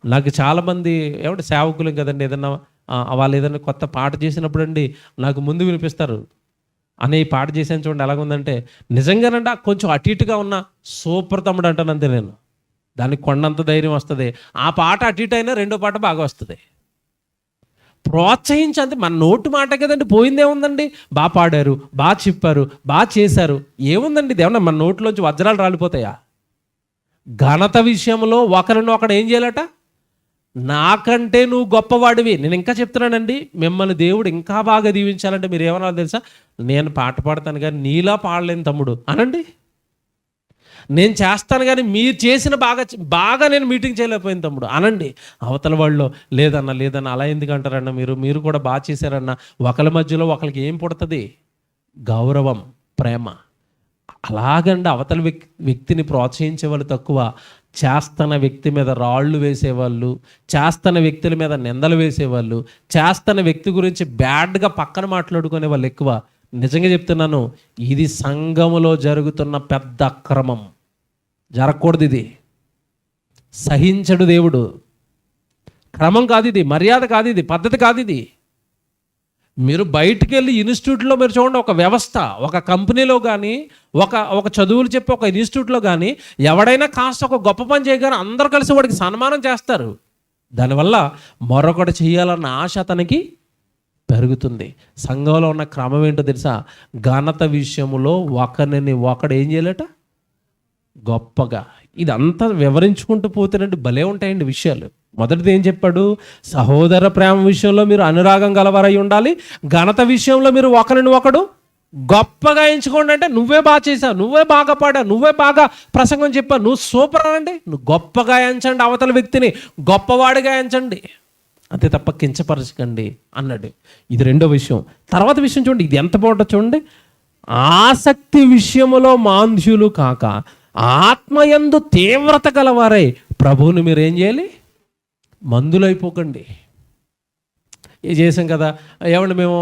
నాకు చాలామంది ఏమంటే సేవకులు కదండి, ఏదన్నా వాళ్ళు ఏదైనా కొత్త పాట చేసినప్పుడు అండి నాకు ముందు వినిపిస్తారు, అనే ఈ పాట చేసాను చూడండి ఎలాగుందంటే, నిజంగానండి కొంచెం అటు ఇటుగా ఉన్న సూపర్ తమ్ముడు అంటానంతే నేను. దానికి కొండంత ధైర్యం వస్తుంది. ఆ పాట అటు ఇటు అయినా రెండో పాట బాగా వస్తుంది. ప్రోత్సహించండి, మన నోటి మాట కదండి, పోయిందేముందండి? బాగా పాడారు, బాగా చెప్పారు, బాగా చేశారు, ఏముందండి? ఇదేమన్నా మన నోట్లోంచి వజ్రాలు రాలిపోతాయా? ఘనత విషయంలో ఒకరినొకడు ఏం చేయాలట? నాకంటే నువ్వు గొప్పవాడివి. నేను ఇంకా చెప్తున్నానండి, మిమ్మల్ని దేవుడు ఇంకా బాగా దీవించాలంటే మీరు ఏమన్నా తెలుసా? నేను పాట పాడతాను కానీ నీలా పాడలేను తమ్ముడు అనండి. నేను చేస్తాను కానీ మీరు చేసిన బాగా నేను మీటింగ్ చేయలేకపోయింది తమ్ముడు అనండి. అవతల వాళ్ళు లేదన్న అలా ఎందుకు అంటారన్న, మీరు కూడా బాగా చేశారన్న. ఒకరి మధ్యలో ఒకరికి ఏం పుడుతుంది? గౌరవం, ప్రేమ. అలాగండి అవతల వ్యక్తిని ప్రోత్సహించే వాళ్ళు తక్కువ, చేస్తున్న వ్యక్తి మీద రాళ్ళు వేసేవాళ్ళు, చేస్తున్న వ్యక్తుల మీద నిందలు వేసేవాళ్ళు, చేస్తున్న వ్యక్తి గురించి బ్యాడ్గా పక్కన మాట్లాడుకునే వాళ్ళు ఎక్కువ. నిజంగా చెప్తున్నాను, ఇది సంఘములో జరుగుతున్న పెద్ద అక్రమం. జరగకూడదు. ఇది సహించడు దేవుడు. క్రమం కాదు ఇది, మర్యాద కాదు ఇది, పద్ధతి కాదు ఇది. మీరు బయటికి వెళ్ళి ఇన్స్టిట్యూట్లో మీరు చూడండి, ఒక వ్యవస్థ, ఒక కంపెనీలో కానీ, ఒక చదువులు చెప్పి ఒక ఇన్స్టిట్యూట్లో కానీ ఎవడైనా కాస్త ఒక గొప్ప పని చేయగానే అందరూ కలిసి వాడికి సన్మానం చేస్తారు. దానివల్ల మరొకటి చేయాలన్న ఆశ అతనికి పెరుగుతుంది. సంఘంలో ఉన్న క్రమం ఏంటో తెలుసా? ఘనత విషయంలో ఒకరిని ఒకడు ఏం చేయలేట గొప్పగా. ఇదంతా వివరించుకుంటూ పోతేనండి భలే ఉంటాయండి విషయాలు. మొదటిది ఏం చెప్పాడు? సహోదర ప్రేమ విషయంలో మీరు అనురాగం గలవారై ఉండాలి, ఘనత విషయంలో మీరు ఒకరిని ఒకడు గొప్పగా ఎంచుకోండి. అంటే నువ్వే బాగా చేసావు, నువ్వే బాగా పాడావు, నువ్వే బాగా ప్రసంగం చెప్పావు, నువ్వు సూపర్ అనండి. నువ్వు గొప్పగా ఎంచండి, అవతల వ్యక్తిని గొప్పవాడిగా ఎంచండి, అంతే తప్ప కించపరచకండి అన్నాడు. ఇది రెండో విషయం. తర్వాత విషయం చూడండి, ఇది ఎంత బాగుంటుందో చూడండి. ఆసక్తి విషయములో మాంద్యులు కాక ఆత్మయందు తీవ్రత గలవారై ప్రభువుని మీరు ఏం చేయాలి? మందులైపోకండి. ఏ చేసాం కదా, ఏమండి మేము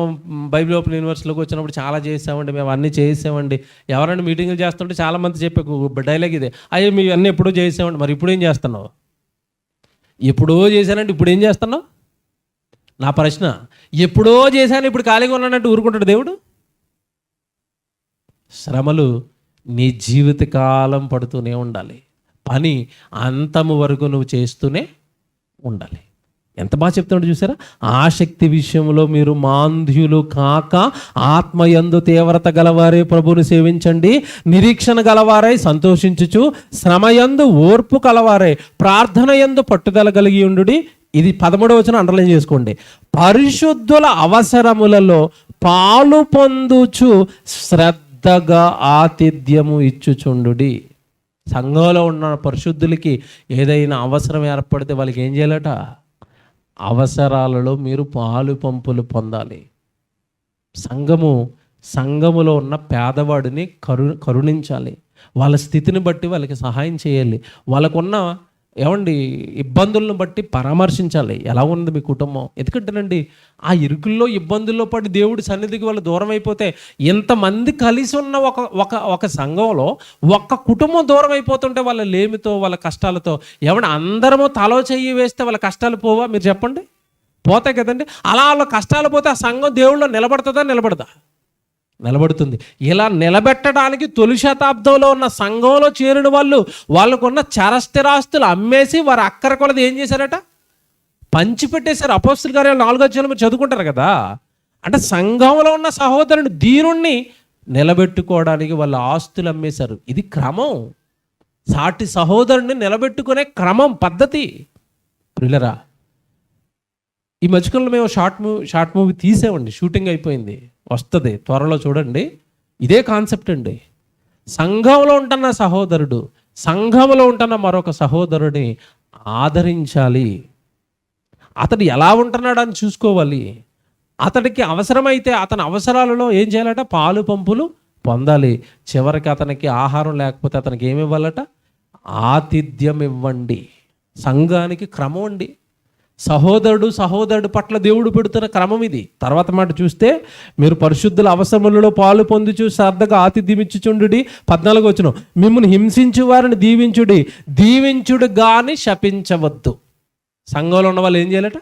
బైబిల్ ఓపెన్ యూనివర్సిటీలోకి వచ్చినప్పుడు చాలా చేసామండి, మేము అన్నీ చేసామండి. ఎవరైనా మీటింగులు చేస్తుంటే చాలామంది చెప్పే డైలాగ్ ఇదే, అయ్యో మీ అన్నీ ఎప్పుడూ చేసామండి. మరి ఇప్పుడు ఏం చేస్తున్నావు? ఎప్పుడో చేశానంటే ఇప్పుడు ఏం చేస్తున్నావు? నా ప్రశ్న. ఎప్పుడో చేశాను ఇప్పుడు ఖాళీగా ఉన్నానంటే ఊరుకుంటాడు దేవుడు? శ్రమలు నీ జీవితకాలం పడుతూనే ఉండాలి. పని అంతము వరకు నువ్వు చేస్తూనే ఉండాలి. ఎంత బాగా చెప్తాడు చూసారా? ఆసక్తి విషయంలో మీరు మాంద్యులు కాక ఆత్మయందు తీవ్రత గలవారే ప్రభువుని సేవించండి, నిరీక్షణ గలవారై సంతోషించుచు శ్రమయందు ఓర్పు కలవారై ప్రార్థన యందు పట్టుదల కలిగి ఉండుడి. ఇది 13వ వచనం అండర్లైన్ చేసుకోండి. పరిశుద్ధుల అవసరములలో పాలు పొందుచు శ్రద్ధగా ఆతిథ్యము ఇచ్చుచుండుడి. సంఘంలో ఉన్న పరిశుద్ధులకి ఏదైనా అవసరం ఏర్పడితే వాళ్ళకి ఏం చేయాలట? అవసరాలలో మీరు పాలు పంపులు పొందాలి. సంఘములో ఉన్న పేదవాడిని కరుణించాలి. వాళ్ళ స్థితిని బట్టి వాళ్ళకి సహాయం చేయాలి. వాళ్ళకున్న ఇబ్బందులను బట్టి పరామర్శించాలి. ఎలా ఉంది మీ కుటుంబం? ఎందుకంటేనండి ఆ ఇరుకుల్లో ఇబ్బందుల్లో పడి దేవుడి సన్నిధికి వాళ్ళు దూరం అయిపోతే, ఇంతమంది కలిసి ఉన్న ఒక సంఘంలో ఒక్క కుటుంబం దూరం అయిపోతుంటే వాళ్ళ లేమితో వాళ్ళ కష్టాలతో అందరము తలో చెయ్యి వేస్తే వాళ్ళ కష్టాలు పోవా? మీరు చెప్పండి. పోతాయి కదండి. అలా వాళ్ళ కష్టాలు పోతే ఆ సంఘం దేవుళ్ళో నిలబడుతుందా? నిలబడుతుంది. ఇలా నిలబెట్టడానికి తొలి శతాబ్దంలో ఉన్న సంఘంలో చేరిన వాళ్ళకున్న చరస్థిరాస్తులు అమ్మేసి వారు అక్కర కొలది ఏం చేశారట? పంచిపెట్టేశారు. అపోస్తలుల కార్యాలు 4వ అధ్యాయంలో మీరు చదువుకుంటారు కదా. అంటే సంఘంలో ఉన్న సహోదరుని దీనుణ్ణి నిలబెట్టుకోవడానికి వాళ్ళ ఆస్తులు అమ్మేశారు. ఇది క్రమం. సాటి సహోదరుని నిలబెట్టుకునే క్రమం, పద్ధతి. ప్రియులరా, ఈ మధ్యకాలంలో మేము షార్ట్ మూవీ తీసామండి. షూటింగ్ అయిపోయింది, వస్తుంది త్వరలో, చూడండి. ఇదే కాన్సెప్ట్ అండి. సంఘంలో ఉంటున్న సహోదరుడు సంఘంలో ఉంటున్న మరొక సహోదరుడిని ఆదరించాలి. అతడు ఎలా ఉంటున్నాడు అని చూసుకోవాలి. అతడికి అవసరమైతే అతని అవసరాలలో ఏం చేయాలట? పాలు పంపులు పొందాలి. చివరికి అతనికి ఆహారం లేకపోతే అతనికి ఏమి ఇవ్వాలట? ఆతిథ్యం ఇవ్వండి. సంఘానికి క్రమం అండి. సహోదరుడు పట్ల దేవుడు పెడుతున్న క్రమం ఇది. తర్వాత మాట చూస్తే, మీరు పరిశుద్ధుల అవసరములలో పాలు పొందుచు శ్రద్ధగా ఆతిథ్యం ఇచ్చుచుండుడి. 14వ వచనం, మిమ్మల్ని హింసించు వారిని దీవించుడు గాని శపించవద్దు. సంఘంలో ఉన్న వాళ్ళు ఏం చేయాలట?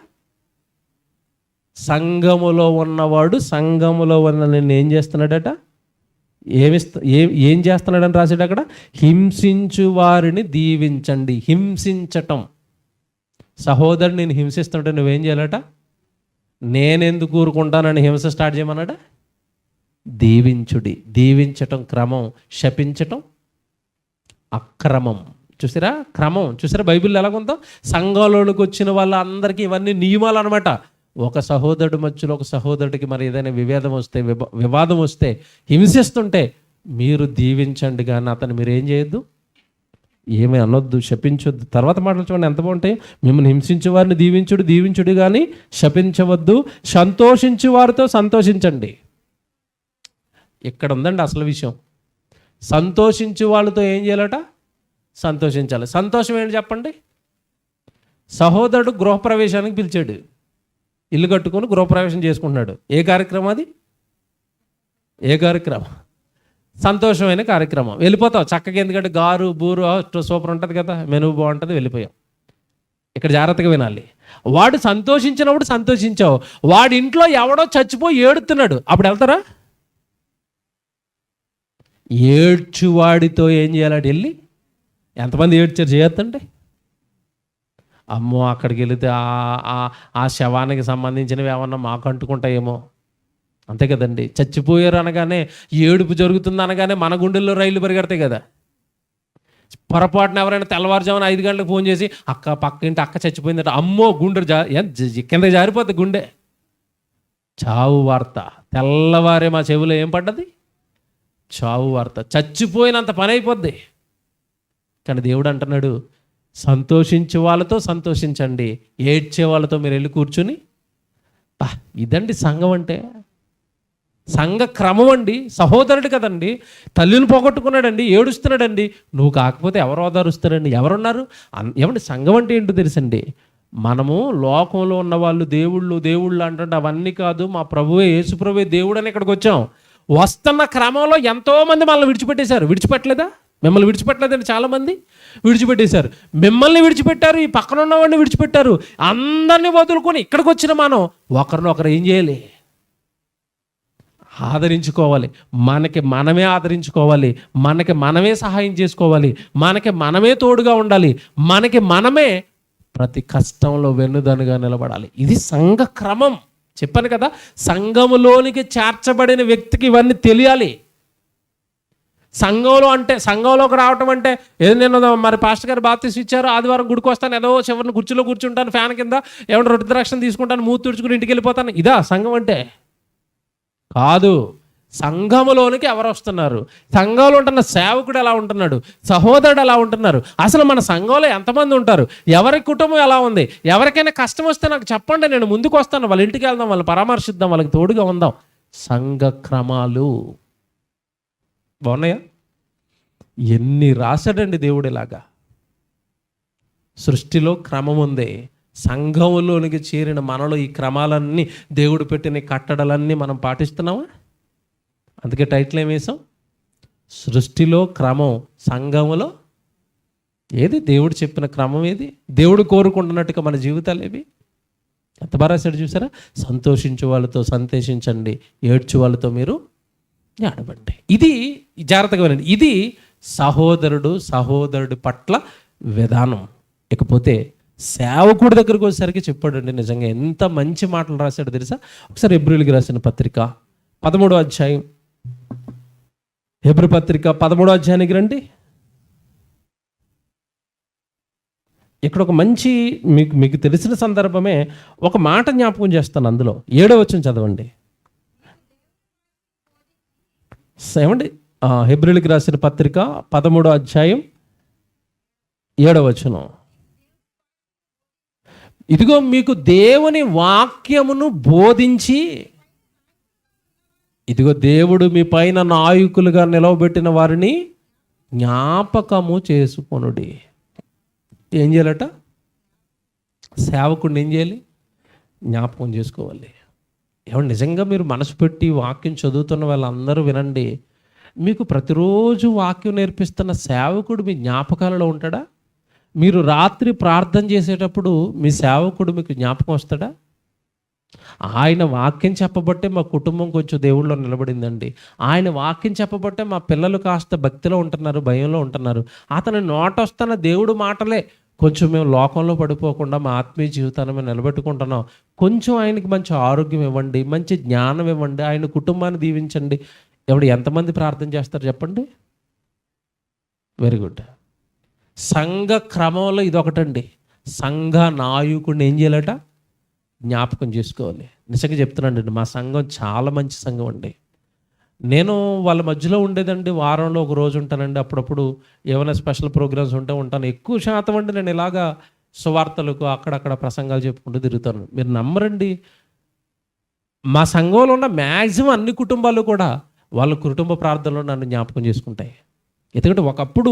సంఘములో ఉన్నవాడు సంఘములో ఉన్న నేను ఏం చేస్తున్నాడట? ఏం చేస్తున్నాడని రాశాడు అక్కడ? హింసించు వారిని దీవించండి. హింసించటం. సహోదరుడు నేను హింసిస్తుంటే నువ్వేం చేయాలట? నేనెందుకు ఊరుకుంటానని హింస స్టార్ట్ చేయమన్నాడా? దీవించటం క్రమం, శపించటం అక్రమం. చూసారా క్రమం? చూసారా బైబిల్లో ఎలాగుందో? సంఘంలోకి వచ్చిన వాళ్ళందరికీ ఇవన్నీ నియమాలు అనమాట. ఒక సహోదరుడు మధ్యలో ఒక సహోదరుడికి మరి ఏదైనా వివాదం వస్తే హింసిస్తుంటే మీరు దీవించండి, కానీ అతను మీరు ఏం చేయొద్దు? ఏమీ అనొద్దు, శపించొద్దు. తర్వాత మాటలు చూడండి ఎంత బాగుంటాయి. మిమ్మల్ని హింసించే వారిని దీవించుడు కానీ శపించవద్దు, సంతోషించు వారితో సంతోషించండి. ఇక్కడ ఉందండి అసలు విషయం. సంతోషించు వాళ్ళతో ఏం చేయాలట? సంతోషించాలి. సంతోషం ఏంటి చెప్పండి? సహోదరుడు గృహప్రవేశానికి పిలిచాడు, ఇల్లు కట్టుకొని గృహప్రవేశం చేసుకుంటున్నాడు. ఏ కార్యక్రమం అది? ఏ కార్యక్రమం? సంతోషమైన కార్యక్రమం. వెళ్ళిపోతావు చక్కగా, ఎందుకంటే గారు బూరు సూపర్ ఉంటుంది కదా, మెనుగు బాగుంటుంది, వెళ్ళిపోయావు. ఇక్కడ జాగ్రత్తగా వినాలి. వాడు సంతోషించినప్పుడు సంతోషించావు, వాడి ఇంట్లో ఎవడో చచ్చిపోయి ఏడుతున్నాడు, అప్పుడు వెళ్తారా? ఏడ్చువాడితో ఏం చేయాలంటే వెళ్ళి, ఎంతమంది ఏడ్చారు చేయొద్దండి. అమ్మో అక్కడికి వెళితే ఆ శవానికి సంబంధించినవి ఏమన్నా మాకు అంటుకుంటాయేమో, అంతే కదండి. చచ్చిపోయారు అనగానే, ఏడుపు జరుగుతుంది అనగానే మన గుండెల్లో రైళ్లు పరిగెడతాయి కదా. పొరపాటున ఎవరైనా తెల్లవారుజామున 5 గంటలకు ఫోన్ చేసి పక్క ఇంటి అక్క చచ్చిపోయిందట, అమ్మో గుండె కింద జారిపోద్ది గుండె. చావు వార్త తెల్లవారే మా చెవిలో ఏం పడ్డది? చావు వార్త. చచ్చిపోయినంత పని అయిపోద్ది. కానీ దేవుడు అంటున్నాడు, సంతోషించే వాళ్ళతో సంతోషించండి, ఏడ్చే వాళ్ళతో మీరు వెళ్ళి కూర్చుని. ఇదండి సంఘం అంటే. సంఘ క్రమం అండి. సహోదరుడు కదండి, తల్లిని పోగొట్టుకున్నాడండి, ఏడుస్తున్నాడండి. నువ్వు కాకపోతే ఎవరు ఓదారుస్తారండి? ఎవరున్నారు? ఏమండి సంఘం అంటే ఏంటో తెలుసండి. మనము లోకంలో ఉన్న వాళ్ళు దేవుళ్ళు అంటే అవన్నీ కాదు. మా ప్రభువే, యేసు ప్రభువే దేవుడు అని ఇక్కడికి వచ్చాం. వస్తున్న క్రమంలో ఎంతోమంది మనల్ని విడిచిపెట్టలేదా? మిమ్మల్ని విడిచిపెట్టలేదండి. చాలామంది విడిచిపెట్టేశారు. మిమ్మల్ని విడిచిపెట్టారు, ఈ పక్కన ఉన్నవాడిని విడిచిపెట్టారు. అందరినీ వదులుకొని ఇక్కడికి వచ్చిన మనం ఒకరినొకరు ఏం చేయాలి? ఆదరించుకోవాలి. మనకి మనమే ఆదరించుకోవాలి, మనకి మనమే సహాయం చేసుకోవాలి, మనకి మనమే తోడుగా ఉండాలి, మనకి మనమే ప్రతి కష్టంలో వెన్నుదన్నుగా నిలబడాలి. ఇది సంఘ క్రమం. చెప్పాను కదా, సంఘములోనికి చేర్చబడిన వ్యక్తికి ఇవన్నీ తెలియాలి. సంఘంలోకి రావటం అంటే ఏదో, నేను మరి పాస్టర్ గారు బాప్తీసం ఇచ్చారు, ఆదివారం గుడికి వస్తాను, ఏదో చివరిని కుర్చీలో కూర్చుంటాను, ఫ్యాన్ కింద ఏమన్నా రొట్టె ద్రాక్షను తీసుకుంటాను, మూతి తుడుచుకుని ఇంటికి వెళ్ళిపోతాను, ఇదా సంఘం అంటే? కాదు. సంఘములోనికి ఎవరు వస్తున్నారు? సంఘంలో ఉంటున్న సేవకుడు ఎలా ఉంటున్నాడు, సహోదరుడు ఎలా ఉంటున్నారు, అసలు మన సంఘంలో ఎంతమంది ఉంటారు, ఎవరి కుటుంబం ఎలా ఉంది, ఎవరికైనా కష్టం వస్తే నాకు చెప్పండి, నేను ముందుకు వస్తాను, వాళ్ళ ఇంటికి వెళ్దాం, వాళ్ళని పరామర్శిద్దాం, వాళ్ళకి తోడుగా ఉందాం. సంఘ క్రమాలు బాగున్నాయా? ఎన్ని రాశాడండి దేవుడు ఇలాగా. సృష్టిలో క్రమం ఉంది. సంఘంలోనికి చేరిన మనలో ఈ క్రమాలన్నీ, దేవుడు పెట్టిన కట్టడలన్నీ మనం పాటిస్తున్నామా? అందుకే టైటిల్ ఏం వేసాం? సృష్టిలో క్రమం, సంఘములో ఏది? దేవుడు చెప్పిన క్రమం ఏది? దేవుడు కోరుకుంటున్నట్టుగా మన జీవితాలు ఏవి? ఎంత బాగా రాశాడు చూసారా? సంతోషించే వాళ్ళతో సంతోషించండి, ఏడ్చు వాళ్ళతో మీరు ఆడబండి. ఇది జాగ్రత్తగా వినండి. ఇది సహోదరుడి పట్ల విధానం. ఇకపోతే సేవకుడి దగ్గరకు వచ్చేసరికి చెప్పాడండి, నిజంగా ఎంత మంచి మాటలు రాశాడు తెలుసా? ఒకసారి హెబ్రీయులకు రాసిన పత్రిక 13వ అధ్యాయం, హెబ్రీ పత్రిక 13వ అధ్యాయానికి రండి. ఇక్కడ ఒక మంచి మీకు తెలిసిన సందర్భమే ఒక మాట జ్ఞాపకం చేస్తాను. అందులో 7వ వచనం చదవండి. ఏమండి? హెబ్రీయులకు రాసిన పత్రిక 13వ అధ్యాయం 7వ వచనం. ఇదిగో మీకు దేవుని వాక్యమును బోధించి, ఇదిగో దేవుడు మీ పైన నాయకులుగా నిలవబెట్టిన వారిని జ్ఞాపకము చేసుకొనుడి. ఏం చేయాలట? సేవకుడిని ఏం చేయాలి? జ్ఞాపకం చేసుకోవాలి. ఏమంటే నిజంగా మీరు మనసు పెట్టి వాక్యం చదువుతున్న వాళ్ళందరూ వినండి. మీకు ప్రతిరోజు వాక్యం నేర్పిస్తున్న సేవకుడు మీ జ్ఞాపకాలలో ఉంటాడా? మీరు రాత్రి ప్రార్థన చేసేటప్పుడు మీ సేవకుడు మీకు జ్ఞాపకం వస్తాడా? ఆయన వాక్యం చెప్పబట్టే మా కుటుంబం కొంచెం దేవుళ్ళలో నిలబడిందండి. ఆయన వాక్యం చెప్పబట్టే మా పిల్లలు కాస్త భక్తిలో ఉంటున్నారు, భయంలో ఉంటున్నారు. అతని నోట వస్తున్న దేవుడు మాటలే కొంచెం మేము లోకంలో పడిపోకుండా మా ఆత్మీయ జీవితాన్ని మేము నిలబెట్టుకుంటున్నాం. కొంచెం ఆయనకి మంచి ఆరోగ్యం ఇవ్వండి, మంచి జ్ఞానం ఇవ్వండి, ఆయన కుటుంబాన్ని దీవించండి. ఎంతమంది ప్రార్థన చేస్తారు చెప్పండి? Very good. సంఘ క్రమంలో ఇదొకటండి. సంఘ నాయకుడిని ఏం చేయాలట? జ్ఞాపకం చేసుకోవాలి. నిజంగా చెప్తున్నానండి, మా సంఘం చాలా మంచి సంఘం అండి. నేను వాళ్ళ మధ్యలో ఉండేదండి. వారంలో ఒక రోజు ఉంటానండి. అప్పుడప్పుడు ఏమైనా స్పెషల్ ప్రోగ్రామ్స్ ఉంటే ఉంటాను. ఎక్కువ శాతం అండి నేను ఇలాగా సువార్తలకు అక్కడక్కడ ప్రసంగాలు చెప్పుకుంటూ తిరుగుతాను. మీరు నమ్మరండి, మా సంఘంలో ఉన్న మ్యాక్సిమం అన్ని కుటుంబాలు కూడా వాళ్ళ కుటుంబ ప్రార్థనలో నన్ను జ్ఞాపకం చేసుకుంటాయి. ఎందుకంటే ఒకప్పుడు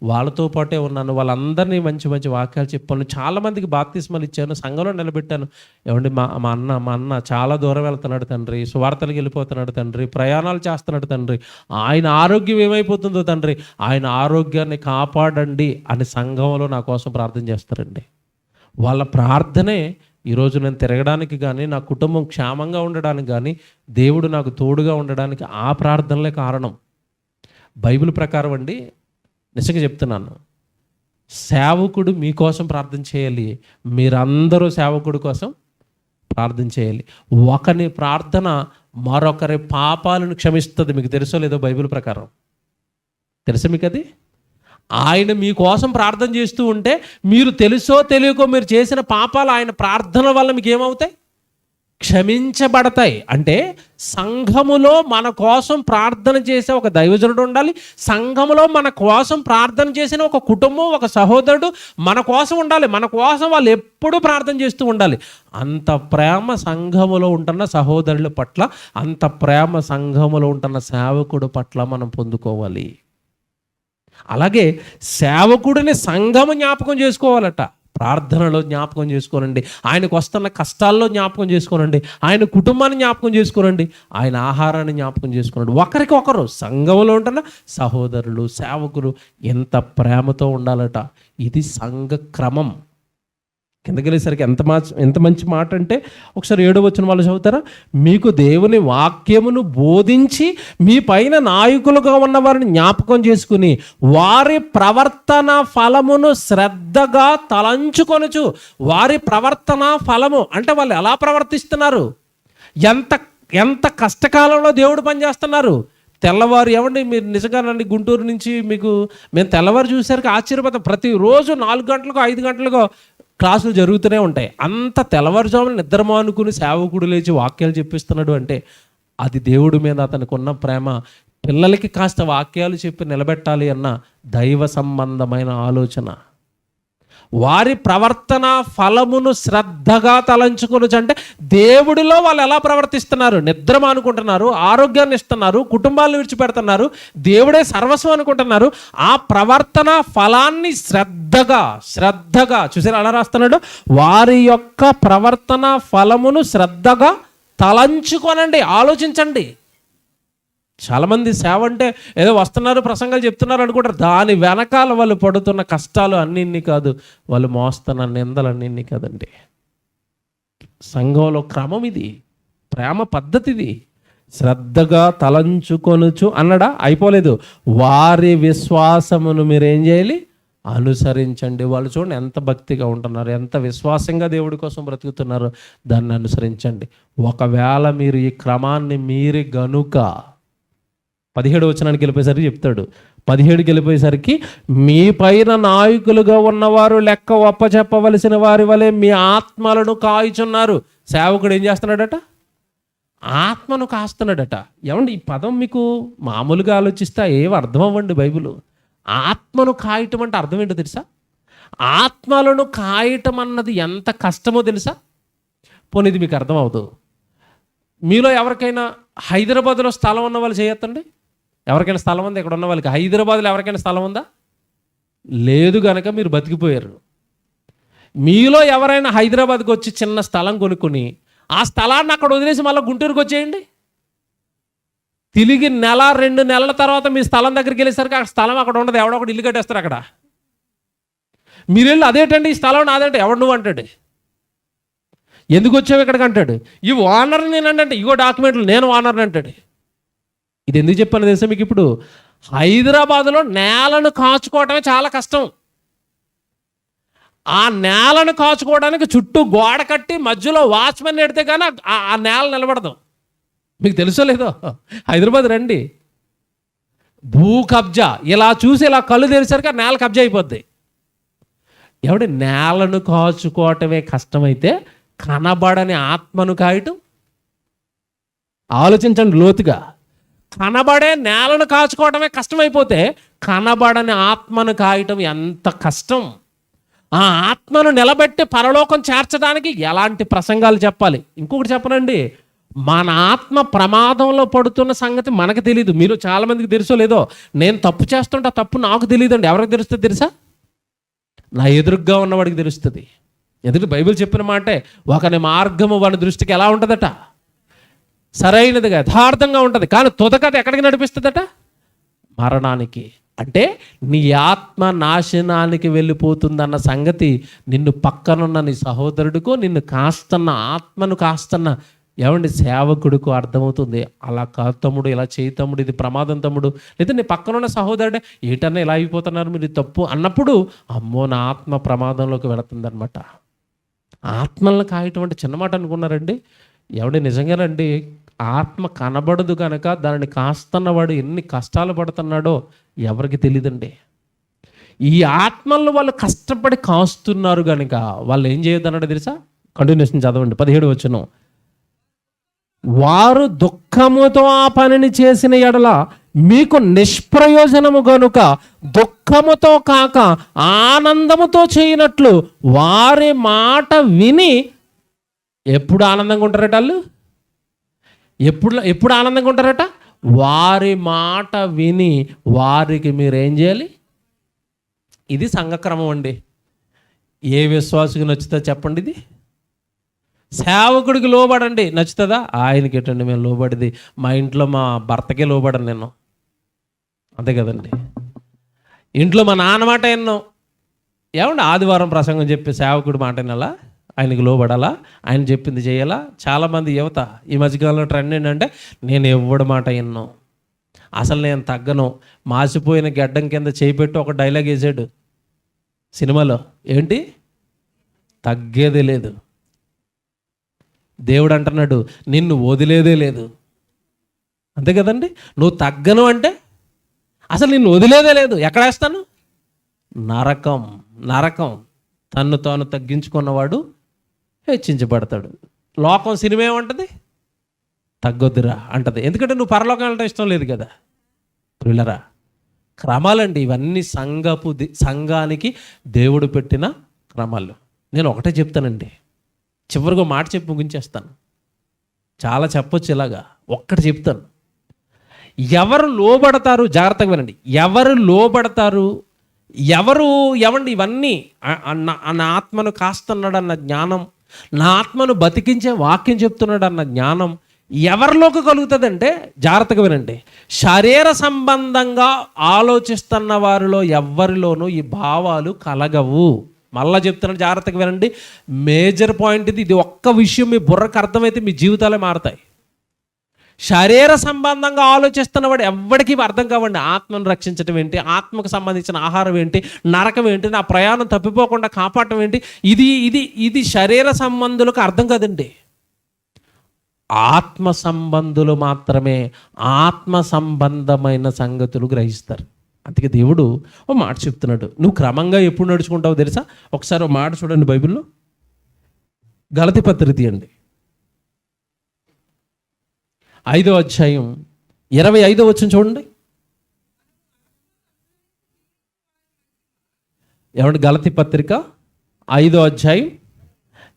వాళ్ళతో పాటే ఉన్నాను. వాళ్ళందరినీ మంచి మంచి వాక్యాలు చెప్పాను. చాలామందికి బాప్తిస్మాలు ఇచ్చాను, సంఘంలో నిలబెట్టాను. ఏమండి, మా అన్న చాలా దూరం వెళ్తున్నాడు తండ్రి, సువార్తలకు వెళ్ళిపోతున్నాడు తండ్రి, ప్రయాణాలు చేస్తున్నాడు తండ్రి, ఆయన ఆరోగ్యం ఏమైపోతుందో తండ్రి, ఆయన ఆరోగ్యాన్ని కాపాడండి అని సంఘంలో నా కోసం ప్రార్థన చేస్తారండి. వాళ్ళ ప్రార్థనే ఈరోజు నేను తిరగడానికి కానీ, నా కుటుంబం క్షేమంగా ఉండడానికి కానీ, దేవుడు నాకు తోడుగా ఉండడానికి ఆ ప్రార్థనలే కారణం. బైబిల్ ప్రకారం అండి, నిజంగా చెప్తున్నాను, సేవకుడు మీకోసం ప్రార్థన చేయాలి. మీరందరూ సేవకుడి కోసం ప్రార్థన చేయాలి. ఒకరి ప్రార్థన మరొకరి పాపాలను క్షమిస్తుంది. మీకు తెలుసో లేదో బైబిల్ ప్రకారం? తెలుసా మీకు అది? ఆయన మీకోసం ప్రార్థన చేస్తూ ఉంటే మీరు తెలుసో తెలియకో మీరు చేసిన పాపాలు ఆయన ప్రార్థన వల్ల మీకు ఏమవుతాయి? క్షమించబడతాయి. అంటే సంఘములో మన కోసం ప్రార్థన చేసే ఒక దైవజనుడు ఉండాలి. సంఘములో మన కోసం ప్రార్థన చేసిన ఒక కుటుంబం, ఒక సహోదరుడు మన కోసం ఉండాలి. మన కోసం వాళ్ళు ఎప్పుడూ ప్రార్థన చేస్తూ ఉండాలి. అంత ప్రేమ సంఘములో ఉంటున్న సహోదరుల పట్ల, అంత ప్రేమ సంఘములో ఉంటున్న సేవకుడు పట్ల మనం పొందుకోవాలి. అలాగే సేవకుడిని సంఘము జ్ఞాపకం చేసుకోవాలట. ప్రార్థనలో జ్ఞాపకం చేసుకోనండి, ఆయనకు వస్తున్న కష్టాల్లో జ్ఞాపకం చేసుకోనండి, ఆయన కుటుంబాన్ని జ్ఞాపకం చేసుకోనండి, ఆయన ఆహారాన్ని జ్ఞాపకం చేసుకోనండి. ఒకరికి ఒకరు సంఘంలో ఉంటున్న సహోదరులు, సేవకులు ఎంత ప్రేమతో ఉండాలట. ఇది సంఘ క్రమం. కిందకి వెళ్ళేసరికి ఎంత మంచి మాట అంటే, ఒకసారి 7వ వచనం వాళ్ళు చదువుతారా? మీకు దేవుని వాక్యమును బోధించి మీ పైన నాయకులుగా ఉన్న వారిని జ్ఞాపకం చేసుకుని వారి ప్రవర్తన ఫలమును శ్రద్ధగా తలంచుకొనుచు. వారి ప్రవర్తన ఫలము అంటే వాళ్ళు ఎలా ప్రవర్తిస్తున్నారు, ఎంత కష్టకాలంలో దేవుడు పనిచేస్తున్నారు. తెల్లవారు ఏమండి, మీరు నిజంగానండి గుంటూరు నుంచి మేము తెల్లవారు చూసేసరికి ఆశ్చర్యపోతాం. ప్రతిరోజు 4 గంటలకు 5 గంటలకు క్లాసులు జరుగుతూనే ఉంటాయి. అంత తెల్లవారుజామున నిద్ర మానుకుని సేవకుడు లేచి వాక్యాలు చెప్పిస్తున్నాడు అంటే అది దేవుడి మీద అతనికి ఉన్న ప్రేమ. పిల్లలకి కాస్త వాక్యాలు చెప్పి నిలబెట్టాలి అన్న దైవ సంబంధమైన ఆలోచన. వారి ప్రవర్తన ఫలమును శ్రద్ధగా తలంచుకొనుచు అంటే దేవుడిలో వాళ్ళు ఎలా ప్రవర్తిస్తున్నారు. నిద్ర మానుకుంటున్నారు, ఆరోగ్యాన్ని ఇస్తున్నారు, కుటుంబాలను విడిచిపెడుతున్నారు, దేవుడే సర్వస్వం అనుకుంటున్నారు. ఆ ప్రవర్తన ఫలాన్ని శ్రద్ధగా చూసారు అలా రాస్తున్నాడు. వారి యొక్క ప్రవర్తన ఫలమును శ్రద్ధగా తలంచుకొనండి. ఆలోచించండి. చాలామంది సేవ అంటే ఏదో వస్తున్నారు, ప్రసంగాలు చెప్తున్నారు అనుకుంటారు. దాని వెనకాల వాళ్ళు పడుతున్న కష్టాలు అన్నిన్ని కాదు, వాళ్ళు మోస్తున్న నిందలు అన్నిన్ని కాదండి. సంఘంలో క్రమం ఇది, ప్రేమ పద్ధతిది. శ్రద్ధగా తలంచుకొనుచు అన్నడా? అయిపోలేదు. వారి విశ్వాసమును మీరేం చేయాలి? అనుసరించండి. వాళ్ళు చూడండి ఎంత భక్తిగా ఉంటున్నారు, ఎంత విశ్వాసంగా దేవుడి కోసం బ్రతుకుతున్నారు. దాన్ని అనుసరించండి. ఒకవేళ మీరు ఈ క్రమాన్ని మీరి గనుక 17వ వచనానికి వెళ్ళిపోయేసరికి చెప్తాడు. 17కి వెళ్ళిపోయేసరికి మీ పైన నాయకులుగా ఉన్నవారు లెక్క ఒప్పచెప్పవలసిన వారి వలె మీ ఆత్మలను కాయుచున్నారు. సేవకుడు ఏం చేస్తున్నాడట? ఆత్మను కాస్తున్నాడట. ఏమండి, ఈ పదం మీకు మామూలుగా ఆలోచిస్తే ఏం అర్థం అవ్వండి. బైబిల్ ఆత్మను కాయటం అంటే అర్థం ఏంటో తెలుసా? ఆత్మలను కాయటం అన్నది ఎంత కష్టమో తెలుసా? పోనీ ఇది మీకు అర్థం అవ్వదు. మీలో ఎవరికైనా హైదరాబాద్లో స్థలం ఉన్న వాళ్ళు చేయొద్దండి. ఎవరికైనా స్థలం ఉందా? ఇక్కడ ఉన్న వాళ్ళకి హైదరాబాద్లో ఎవరికైనా స్థలం ఉందా? లేదు కనుక మీరు బతికిపోయారు. మీలో ఎవరైనా హైదరాబాద్కి వచ్చి చిన్న స్థలం కొనుక్కొని ఆ స్థలాన్ని అక్కడ వదిలేసి మళ్ళీ గుంటూరుకి వచ్చేయండి. తిరిగి 1-2 నెలల తర్వాత మీ స్థలం దగ్గరికి వెళ్ళేసరికి ఆ స్థలం అక్కడ ఉండదు. ఎవడో ఒకటి ఇల్లు కట్టేస్తారు అక్కడ. మీరు వెళ్ళి అదేంటండి ఈ స్థలం నాదంటే, ఎవడు నువ్వు అంటాడు. ఎందుకు వచ్చావు ఇక్కడికి అంటాడు. ఈ ఓనర్ నేనంటే, ఇగో డాక్యుమెంట్లు నేను ఓనర్ని అంటాడు. ఇది ఎందుకు చెప్పాను తెలుసా మీకు? ఇప్పుడు హైదరాబాద్లో నేలను కాచుకోవటమే చాలా కష్టం. ఆ నేలను కాచుకోవడానికి చుట్టూ గోడ కట్టి మధ్యలో వాచ్మెన్ పెడితే కానీ ఆ నేల నిలబడదు. మీకు తెలుసో లేదో? హైదరాబాద్ రండి, భూ కబ్జా ఇలా చూసి ఇలా కళ్ళు తెరిసరికి ఆ నేల కబ్జా అయిపోద్ది. ఎవడి నేలను కాచుకోవటమే కష్టమైతే కనబడని ఆత్మను కాయటం? ఆలోచించండి లోతుగా. కనబడే నేలను కాచుకోవడమే కష్టమైపోతే కనబడని ఆత్మను కాయటం ఎంత కష్టం. ఆ ఆత్మను నిలబెట్టి పరలోకం చేర్చడానికి ఎలాంటి ప్రసంగాలు చెప్పాలి. ఇంకొకటి చెప్పనండి, మన ఆత్మ ప్రమాదంలో పడుతున్న సంగతి మనకు తెలియదు. మీరు చాలామందికి తెలుసో లేదో, నేను తప్పు చేస్తుంటే తప్పు నాకు తెలియదండి. ఎవరికి తెలుస్తుంది తెలుసా? నా ఎదురుగ్గా ఉన్నవాడికి తెలుస్తుంది. ఎందుకంటే బైబిల్ చెప్పిన మాటే, ఒకని మార్గము వాని దృష్టికి ఎలా ఉంటుందట? సరైనదిగా యథార్థంగా ఉంటుంది. కానీ తుదకథ ఎక్కడికి నడిపిస్తుందట? మరణానికి. అంటే నీ ఆత్మ నాశనానికి వెళ్ళిపోతుందన్న సంగతి నిన్ను పక్కనున్న నీ సహోదరుడికో, నిన్ను కాస్తున్న ఆత్మను కాస్తున్న సేవకుడికో అర్థమవుతుంది. అలా కాదు తమ్ముడు, ఇలా చేయి తమ్ముడు, ఇది ప్రమాదం తమ్ముడు. లేదా నీ పక్కనున్న సహోదరుడే, ఏటన్నా ఇలా అయిపోతున్నారు మీరు, తప్పు అన్నప్పుడు అమ్మో నా ఆత్మ ప్రమాదంలోకి వెళుతుందనమాట. ఆత్మలను కాయటం అంటే చిన్న మాట అనుకున్నారండి? నిజంగానండి, ఆత్మ కనబడదు కనుక దానిని కాస్తున్నవాడు ఎన్ని కష్టాలు పడుతున్నాడో ఎవరికి తెలియదండి. ఈ ఆత్మలను వాళ్ళు కష్టపడి కాస్తున్నారు కనుక వాళ్ళు ఏం చేయొద్దన్నాడు తెలుసా? కంటిన్యూషన్ చదవండి, 17 వచనం. వారు దుఃఖముతో ఆ పనిని చేసిన ఎడల మీకు నిష్ప్రయోజనము గనుక దుఃఖముతో కాక ఆనందముతో చేయనట్లు వారి మాట విని. ఎప్పుడు ఆనందంగా ఉంటారట వాళ్ళు? ఎప్పుడు ఆనందంగా ఉంటారట? వారి మాట విని వారికి మీరేం చేయాలి? ఇది సంఘక్రమం అండి. ఏ విశ్వాసుకి నచ్చుతుందో చెప్పండి. ఇది సేవకుడికి లోబడండి, నచ్చుతుందా? ఆయనకి ఏంటండి మేము లోబడిది, మా ఇంట్లో మా భర్తకే లోబడను నేను, అంతే కదండి. ఇంట్లో మా నాన్న మాట ఎన్నో, ఆదివారం ప్రసంగం చెప్పి సేవకుడి మాట వినాలా? ఆయనకి లోబడాలా? ఆయన చెప్పింది చేయాలా? చాలామంది యువత ఈ మధ్యకాలంలో ట్రెండ్ ఏంటంటే, నేను ఎవడి మాట విన్నో, అసలు నేను తగ్గను, మాసిపోయిన గడ్డం కింద చేయిపెట్టి ఒక డైలాగ్ వేసాడు సినిమాలో. ఏంటి? తగ్గేదే లేదు. దేవుడు అంటున్నాడు, నిన్ను వదిలేదే లేదు. అంతే కదండి. నువ్వు తగ్గను అంటే అసలు నిన్ను వదిలేదే లేదు. ఎక్కడ వేస్తాను? నరకం. నరకం. తన్ను తాను తగ్గించుకున్నవాడు హెచ్చించబడతాడు. లోకం సినిమా ఏమంటది? తగ్గొద్దురా అంటది. ఎందుకంటే నువ్వు పరలోకం వెళ్ళటం ఇష్టం లేదు కదా. ప్రియులరా, క్రమాలండి ఇవన్నీ. సంఘానికి దేవుడు పెట్టిన క్రమాలు. నేను ఒకటే చెప్తానండి, చివరిగా మాట చెప్పి ముగించేస్తాను. చాలా చెప్పొచ్చు, ఇలాగా ఒక్కటి చెప్తాను. ఎవరు లోబడతారు? జాగ్రత్తగా వినండి. ఎవరు లోబడతారు, ఇవన్నీ నా ఆత్మను కాస్తున్నాడు అన్న జ్ఞానం, నా ఆత్మను బతికించే వాక్యం చెప్తున్నాడు అన్న జ్ఞానం ఎవరిలోకి కలుగుతుందంటే, జాగ్రత్తగా వినండి, శరీర సంబంధంగా ఆలోచిస్తున్న వారిలో ఎవ్వరిలోనూ ఈ భావాలు కలగవు. మళ్ళా చెప్తున్నాను, జాగ్రత్తగా వినండి. మేజర్ పాయింట్ ఇది. ఇది ఒక్క విషయం మీ బుర్రకు అర్థమైతే మీ జీవితాలే మారుతాయి. శరీర సంబంధంగా ఆలోచిస్తున్నవాడు ఎవ్వడికి అర్థం కావండి. ఆత్మను రక్షించడం ఏంటి, ఆత్మకు సంబంధించిన ఆహారం ఏంటి, నరకం ఏంటి, నా ప్రయాణం తప్పిపోకుండా కాపాడటం ఏంటి, ఇది శరీర సంబంధులకు అర్థం కాదండి. ఆత్మ సంబంధులు మాత్రమే ఆత్మ సంబంధమైన సంగతులు గ్రహిస్తారు. అందుకే దేవుడు ఓ మాట చెప్తున్నాడు. నువ్వు క్రమంగా ఎప్పుడు నడుచుకుంటావో తెలుసా? ఒకసారి ఓ మాట చూడండి బైబిల్లో. గలతీ పత్రిక తీయండి, 5వ అధ్యాయం 25వ వచనం చూడండి. గలతీ పత్రిక 5వ అధ్యాయం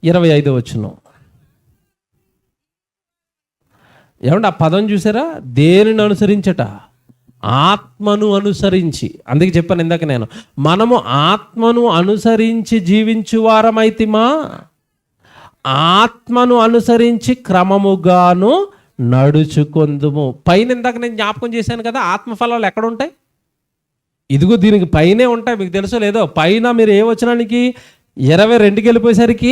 25వ వచనం. ఆ పదం చూసారా? దేనిని అనుసరించట? ఆత్మను అనుసరించి. అందుకే చెప్పాను ఇందాక నేను, మనము ఆత్మను అనుసరించి జీవించువారమైతిమా, ఆత్మను అనుసరించి క్రమముగాను నడుచుకొందుము. పైన ఇందాక నేను జ్ఞాపకం చేశాను కదా, ఆత్మఫలాలు ఎక్కడ ఉంటాయి? ఇదిగో దీనికి పైనే ఉంటాయి. మీకు తెలుసో లేదో, పైన మీరు ఏ వచనానికి 22కి వెళ్ళిపోయేసరికి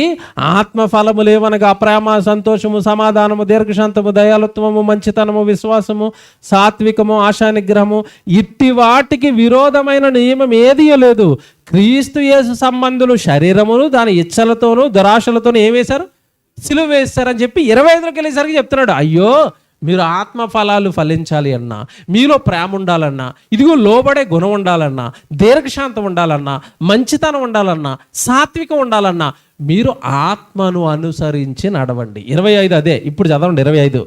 ఆత్మఫలములు ఏమనగా ప్రేమ, సంతోషము, సమాధానము, దీర్ఘశాంతము, దయాలుత్వము, మంచితనము, విశ్వాసము, సాత్వికము, ఆశానిగ్రహము, ఇట్టి వాటికి విరోధమైన నియమం ఏదీ లేదు. క్రీస్తు యేసు సంబంధులు శరీరమును దాని ఇచ్చలతోనూ దురాశలతోనూ ఏం వేశారు? సిలువ వేస్తారని చెప్పి 25లోకి వెళ్ళేసరికి చెప్తున్నాడు, అయ్యో మీరు ఆత్మ ఫలాలు ఫలించాలి అన్నా, మీలో ప్రేమ ఉండాలన్నా, ఇదిగో లోబడే గుణం ఉండాలన్నా, దీర్ఘశాంతం ఉండాలన్నా, మంచితనం ఉండాలన్నా, సాత్వికం ఉండాలన్నా మీరు ఆత్మను అనుసరించి నడవండి. 25 అదే ఇప్పుడు చదవండి. 25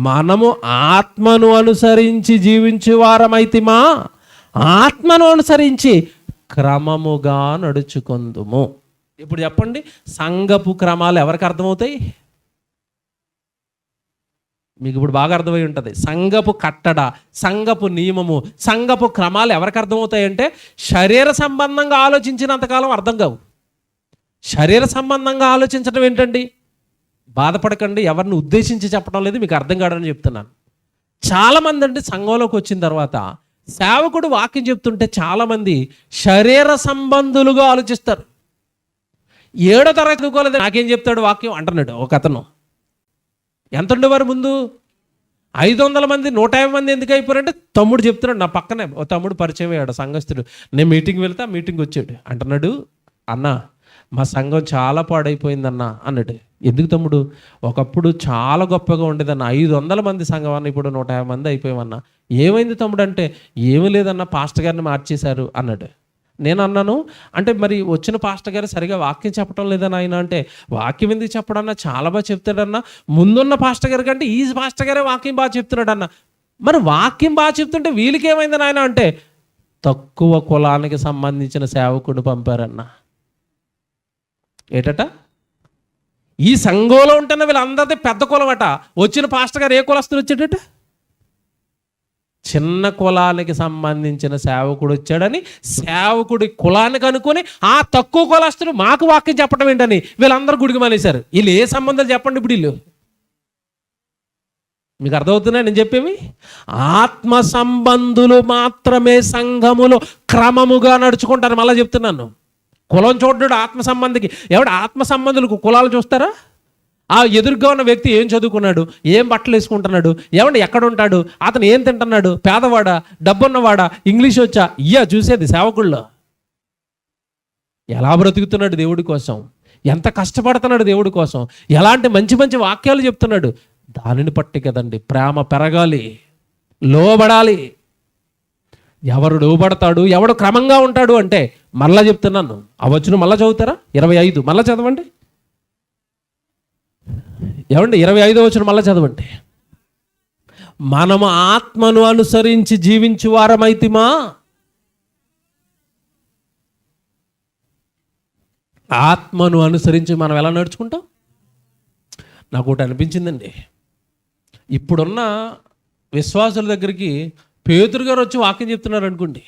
మనము ఆత్మను అనుసరించి జీవించే వారమైతిమా, ఆత్మను అనుసరించి క్రమముగా నడుచుకుందుము. ఇప్పుడు చెప్పండి, సంఘపు క్రమాలు ఎవరికి అర్థమవుతాయి? మీకు ఇప్పుడు బాగా అర్థమై ఉంటుంది. సంఘపు కట్టడ, సంఘపు నియమము, సంఘపు క్రమాలు ఎవరికి అర్థమవుతాయంటే శరీర సంబంధంగా ఆలోచించినంతకాలం అర్థం కావు. శరీర సంబంధంగా ఆలోచించడం ఏంటండి? బాధపడకండి, ఎవరిని ఉద్దేశించి చెప్పడం లేదు, మీకు అర్థం కాడని చెప్తున్నాను. చాలామంది అండి సంఘంలోకి వచ్చిన తర్వాత సేవకుడు వాక్యం చెప్తుంటే చాలామంది శరీర సంబంధులుగా ఆలోచిస్తారు. 7వ తరగతి చదువుకోలేదు, నాకేం చెప్తాడు వాక్యం అంటున్నాడు ఒక అతను. ఎంత ఉండేవారు ముందు? 500 మంది 150 మంది ఎందుకు అయిపోయారంటే తమ్ముడు చెప్తున్నాడు, నా పక్కనే ఓ తమ్ముడు పరిచయం అయ్యాడు సంఘస్థుడు. నేను మీటింగ్ వెళ్తే ఆ మీటింగ్ వచ్చాడు. అంటున్నాడు, అన్న మా సంఘం చాలా పాడైపోయిందన్న అన్నాడు. ఎందుకు తమ్ముడు? ఒకప్పుడు చాలా గొప్పగా ఉండేదన్న, 500 మంది సంఘం అన్న, ఇప్పుడు 150 మంది అయిపోయామన్నా. ఏమైంది తమ్ముడు అంటే, ఏమీ లేదన్న, పాస్టర్ గారిని మార్చేశారు అన్నాడు. నేను అన్నాను, అంటే మరి వచ్చిన పాస్టర్ గారు సరిగా వాక్యం చెప్పడం లేదని ఆయన అంటే, వాక్యం ఎందుకు చెప్పడన్నా, చాలా బాగా చెప్తాడన్నా, ముందున్న పాస్టర్ గారి కంటే ఈ పాస్టర్ గారే వాక్యం బాగా చెప్తున్నాడన్న. మరి వాక్యం బాగా చెప్తుంటే వీళ్ళకి ఏమైందని ఆయన అంటే, తక్కువ కులానికి సంబంధించిన సేవకుడు పంపారన్న. ఏటట? ఈ సంఘంలో ఉంటున్న వీళ్ళందరిది పెద్ద కులం అట, వచ్చిన పాస్టర్ గారు ఏ కులస్తులు వచ్చాడట? చిన్న కులానికి సంబంధించిన సేవకుడు వచ్చాడని సేవకుడి కులానికి అనుకుని ఆ తక్కువ కులస్తులు మాకు వాక్యం చెప్పడం ఏంటని వీళ్ళందరూ గుడికి మానేశారు. వీళ్ళు ఏ సంబంధాలు చెప్పండి ఇప్పుడు? వీళ్ళు మీకు అర్థమవుతున్నాయి నేను చెప్పేవి? ఆత్మ సంబంధులు మాత్రమే సంఘములో క్రమముగా నడుచుకుంటారు. మళ్ళీ చెప్తున్నాను, కులం చూడ్డాడు ఆత్మ సంబంధికి. ఎవడు ఆత్మ సంబంధులకు కులాలు చూస్తారా? ఆ ఎదురుగా ఉన్న వ్యక్తి ఏం చదువుకున్నాడు, ఏం బట్టలు వేసుకుంటున్నాడు, ఏమంటే ఎక్కడ ఉంటాడు, అతను ఏం తింటున్నాడు, పేదవాడా డబ్బున్నవాడా, ఇంగ్లీష్ వచ్చా, చూసేది సేవకుల్లో. ఎలా బ్రతుకుతున్నాడు దేవుడి కోసం, ఎంత కష్టపడుతున్నాడు దేవుడి కోసం, ఎలాంటి మంచి మంచి వాక్యాలు చెప్తున్నాడు, దానిని బట్టి కదండి ప్రేమ పెరగాలి, లోబడాలి. ఎవరు లోబడతాడు, ఎవడు క్రమంగా ఉంటాడు అంటే, మళ్ళా చెప్తున్నాను, ఆ వచనం మళ్ళా చదువుతారా? 25 మళ్ళా చదవండి. ఏమండి 25వ వచనం మళ్ళా చదవండి. మనము ఆత్మను అనుసరించి జీవించు వారమైతిమా, ఆత్మను అనుసరించి మనం ఎలా నడుచుకుంటాం? నాకు ఒకటి అనిపించిందండి, ఇప్పుడున్న విశ్వాసుల దగ్గరికి పేతురు గారు వచ్చి వాక్యం చెప్తున్నారు అనుకోండి,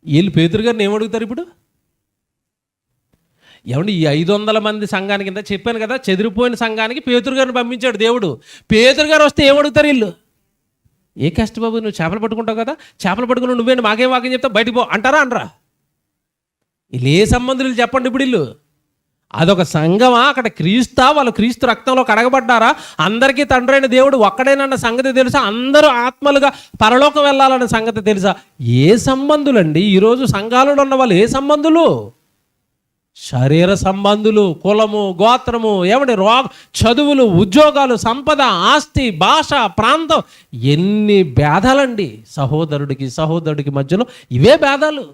వీళ్ళు పేతురు గారిని ఏమడుగుతారు ఇప్పుడు? ఏమండి ఈ 500 మంది సంఘానికి, కింద చెప్పాను కదా, చెదిరిపోయిన సంఘానికి పేతురు గారిని పంపించాడు దేవుడు. పేతురు గారు వస్తే ఏమడుగుతారు వీళ్ళు? ఏ కష్ట బాబు, నువ్వు చేపలు పట్టుకుంటావు కదా, చేపలు పట్టుకుని నువ్వేంటి మాకేం వాక్యం చెప్తావు, బయటికి పో అంటారా అనరా? వీళ్ళు ఏ సంబంధులు చెప్పండి ఇప్పుడు? వీళ్ళు అదొక సంఘమా? అక్కడ క్రీస్తా? వాళ్ళు క్రీస్తు రక్తంలో కడగబడ్డారా? అందరికీ తండ్రి అయిన దేవుడు ఒక్కడేనన్న సంగతి తెలుసా? అందరూ ఆత్మలుగా పరలోకం వెళ్ళాలన్న సంగతి తెలుసా? ఏ సంబంధులండి ఈరోజు సంఘాలలో ఉన్న వాళ్ళు? ఏ సంబంధులు? శరీర సంబంధులు, కులము, గోత్రము, ఏమంటే చదువులు, ఉద్యోగాలు, సంపద, ఆస్తి, భాష, ప్రాంతం, ఎన్ని భేదాలండి సహోదరుడికి మధ్యలో. ఇవే భేదాలు.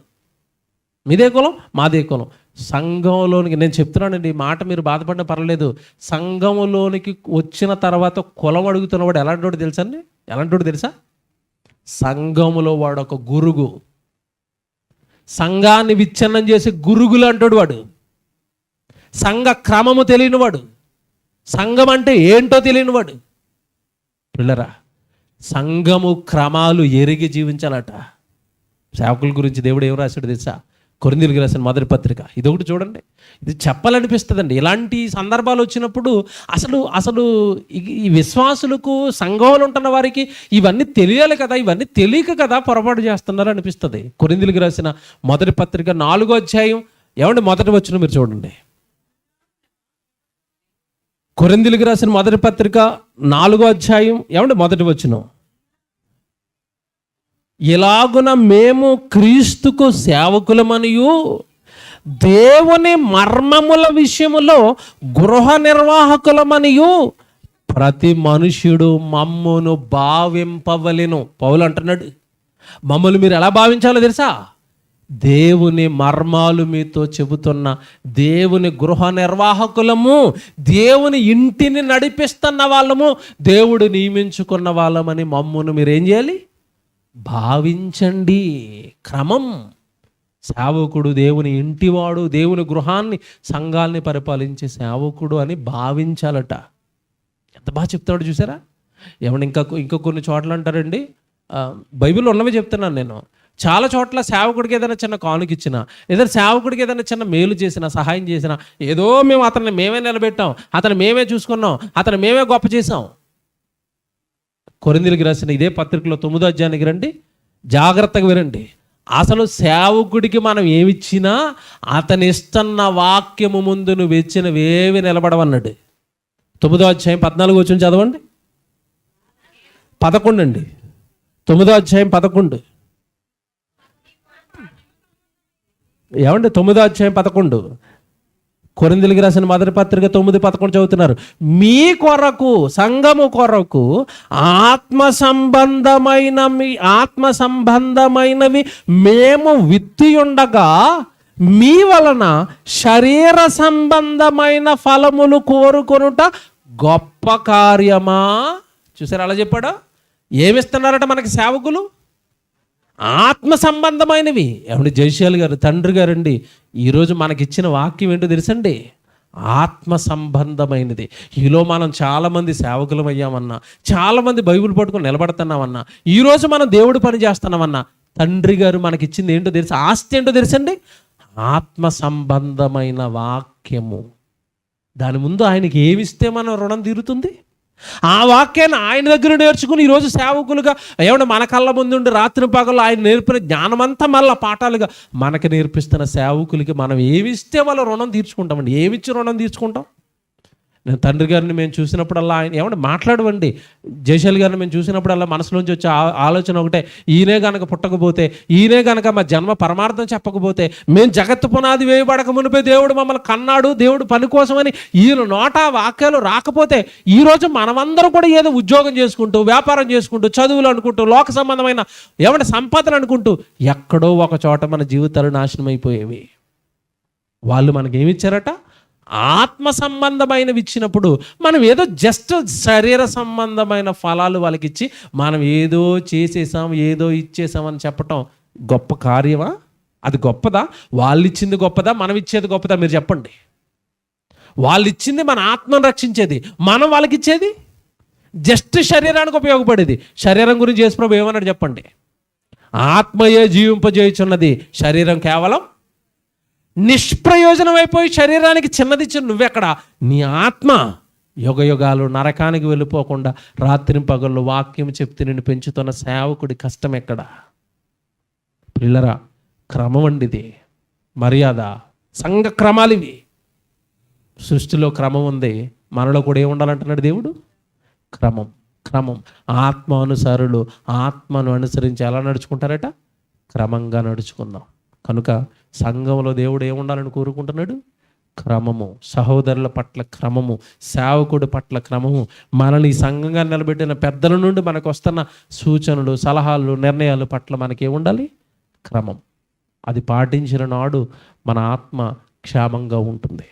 మీదే కులం, మాదే కులం. సంఘంలోనికి నేను చెప్తున్నానండి, ఈ మాట మీరు బాధపడిన పర్లేదు. సంఘంలోనికి వచ్చిన తర్వాత కులం అడుగుతున్నవాడు ఎలాంటి తెలుసండి? ఎలాంటి తెలుసా? సంఘములో వాడు ఒక గురుగు, సంఘాన్ని విచ్ఛిన్నం చేసే గురుగులు అంటాడు వాడు. సంఘ క్రమము తెలియనివాడు, సంఘం అంటే ఏంటో తెలియనివాడు. పిల్లరా, సంఘము క్రమాలు ఎరిగి జీవించాలట. సేవకుల గురించి దేవుడు ఏం రాశాడు తెలుసా? కొరింథీయులకు రాసిన మొదటి పత్రిక. ఇది ఒకటి చూడండి, ఇది చెప్పాలనిపిస్తుందండి. ఇలాంటి సందర్భాలు వచ్చినప్పుడు అసలు ఈ విశ్వాసులకు, సంఘంలో ఉంటున్న వారికి ఇవన్నీ తెలియాలి కదా, ఇవన్నీ తెలియక కదా పొరపాటు చేస్తున్నారు అనిపిస్తుంది. కొరింథీయులకు రాసిన మొదటి పత్రిక 4వ అధ్యాయం, ఏమండి మొదటి వచనం మీరు చూడండి. కొరింథీయులకు రాసిన మొదటి పత్రిక 4వ అధ్యాయం, ఏమండి మొదటి వచనం. ఇలాగున మేము క్రీస్తుకు సేవకులమనియు దేవుని మర్మముల విషయములో గృహ నిర్వాహకులమనియు ప్రతి మనుష్యుడు మమ్మును భావింపవలెను. పౌలు అంటున్నాడు, మమ్మల్ని మీరు ఎలా భావించాలో తెలుసా? దేవుని మర్మాలు మీతో చెబుతున్న దేవుని గృహ నిర్వాహకులము, దేవుని ఇంటిని నడిపిస్తున్న వాళ్ళము, దేవుడు నియమించుకున్న వాళ్ళమని మమ్మును మీరు ఏం చేయాలి? భావించండి. క్రమం. సేవకుడు దేవుని ఇంటివాడు, దేవుని గృహాన్ని సంఘాల్ని పరిపాలించే సేవకుడు అని భావించాలట. ఎంత బాగా చెప్తాడు చూసారా? ఏమన్నా ఇంకా కొన్ని చోట్ల అంటారండి, బైబిల్లో ఉన్నవి చెప్తున్నాను నేను. చాలా చోట్ల సేవకుడికి ఏదైనా చిన్న కానుక ఇచ్చినా, ఏదైనా సేవకుడికి ఏదైనా చిన్న మేలు చేసినా, సహాయం చేసినా, ఏదో మేము అతన్ని మేమే నిలబెట్టాం, అతను మేమే చూసుకున్నాం, అతను మేమే గొప్ప చేసాం. కొరింథీయులకు రాసిన ఇదే పత్రికలో 9వ అధ్యాయానికి రండి, జాగ్రత్తగా వినండి. అసలు సేవకుడికి మనం ఏమిచ్చినా అతని ఇస్తున్న వాక్యము ముందు నువ్వు ఇచ్చినవేవి నిలబడవన్నాడు. 9వ అధ్యాయం 14 వచనం చదవండి. 11 అండి, 9వ అధ్యాయం 11. ఏమండి? 9వ అధ్యాయం 11. కొరింథీయులకు రాసిన మొదటి పత్రిక 9:11 చదువుతున్నారు. మీ కొరకు, సంఘము కొరకు ఆత్మ సంబంధమైనవి మేము విత్తి ఉండగా మీ వలన శరీర సంబంధమైన ఫలములు కోరుకొనుట గొప్ప కార్యమా? చూసారు అలా చెప్పాడా? ఏమిస్తున్నారట మనకి సేవకులు? ఆత్మ సంబంధమైనవి. ఏమండి? జయశాలి గారు, తండ్రి గారండి, ఈరోజు మనకిచ్చిన వాక్యం ఏంటో తెలుసండి? ఆత్మ సంబంధమైనది. ఈలో మనం చాలామంది సేవకులం అయ్యామన్నా, చాలామంది బైబిల్ పట్టుకొని నిలబడుతున్నామన్నా, ఈరోజు మనం దేవుడి పని చేస్తున్నామన్నా, తండ్రి గారు మనకిచ్చింది ఏంటో తెలుసు? ఆస్తి ఏంటో తెలుసండి? ఆత్మ సంబంధమైన వాక్యము. దాని ముందు ఆయనకి ఏమిస్తే మనం రుణం తీరుతుంది? ఆ వాక్యాన్ని ఆయన దగ్గర నేర్చుకుని ఈరోజు సేవకులుగా ఏమన్నా మన కళ్ళ ముందుండి రాత్రి పగలు ఆయన నేర్పిన జ్ఞానమంతా మళ్ళీ పాఠాలుగా మనకి నేర్పిస్తున్న సేవకులకి మనం ఏమిస్తే వాళ్ళ రుణం తీర్చుకుంటామండి? ఏమిచ్చి రుణం తీర్చుకుంటాం? నేను తండ్రి గారిని మేము చూసినప్పుడల్లా ఆయన ఏమంటే మాట్లాడవండి, జయశాలి గారిని మేము చూసినప్పుడల్లా మనసులోంచి వచ్చే ఆలోచన ఒకటే, ఈయనే గనక పుట్టకపోతే, ఈయనే గనక మా జన్మ పరమార్థం చెప్పకపోతే, మేము జగత్తు పునాది వేయబడక మునిపే దేవుడు మమ్మల్ని కన్నాడు, దేవుడు పని కోసమని ఈయన నోట వాక్యాలు రాకపోతే, ఈరోజు మనమందరం కూడా ఏదో ఉద్యోగం చేసుకుంటూ, వ్యాపారం చేసుకుంటూ, చదువులు అనుకుంటూ, లోక సంబంధమైన ఏమంటే సంపదలు అనుకుంటూ ఎక్కడో ఒక చోట మన జీవితాలు నాశనం అయిపోయేవి. వాళ్ళు మనకేమిచ్చారట? ఆత్మ సంబంధమైనవి ఇచ్చినప్పుడు మనం ఏదో జస్ట్ శరీర సంబంధమైన ఫలాలు వాళ్ళకి ఇచ్చి మనం ఏదో చేసేసాం, ఏదో ఇచ్చేసామని చెప్పటం గొప్ప కార్యమా? అది గొప్పదా? వాళ్ళు ఇచ్చింది గొప్పదా, మనం ఇచ్చేది గొప్పదా? మీరు చెప్పండి. వాళ్ళు ఇచ్చింది మన ఆత్మను రక్షించేది, మనం వాళ్ళకి ఇచ్చేది జస్ట్ శరీరానికి ఉపయోగపడేది. శరీరం గురించి యేసుప్రభు ఏమన్నాడు చెప్పండి? ఆత్మయే జీవింపజేయుచున్నది, శరీరం కేవలం నిష్ప్రయోజనం అయిపోయి శరీరానికి చిన్నదిచ్చిన నువ్వెక్కడ? నీ ఆత్మ యుగయుగాలు నరకానికి వెళ్ళిపోకుండా రాత్రి పగళ్ళు వాక్యం చెప్తే నిన్ను పెంచుతున్న సేవకుడి కష్టం ఎక్కడ? పిల్లరా, క్రమం అండి ఇది, మర్యాద, సంఘ క్రమాలు ఇవి. సృష్టిలో క్రమం ఉంది, మనలో కూడా ఏముండాలంటున్నాడు దేవుడు? క్రమం. క్రమం. ఆత్మానుసారులు ఆత్మను అనుసరించి ఎలా నడుచుకుంటారట? క్రమంగా నడుచుకుందాం. కనుక సంఘంలో దేవుడు ఏముండాలని కోరుకుంటున్నాడు? క్రమము. సహోదరుల పట్ల క్రమము, సేవకుడి పట్ల క్రమము, మనల్ని సంఘంగా నిలబెట్టిన పెద్దల నుండి మనకు వస్తున్న సూచనలు, సలహాలు, నిర్ణయాలు పట్ల మనకేముండాలి? క్రమం. అది పాటించిన నాడు మన ఆత్మ క్షేమంగా ఉంటుంది.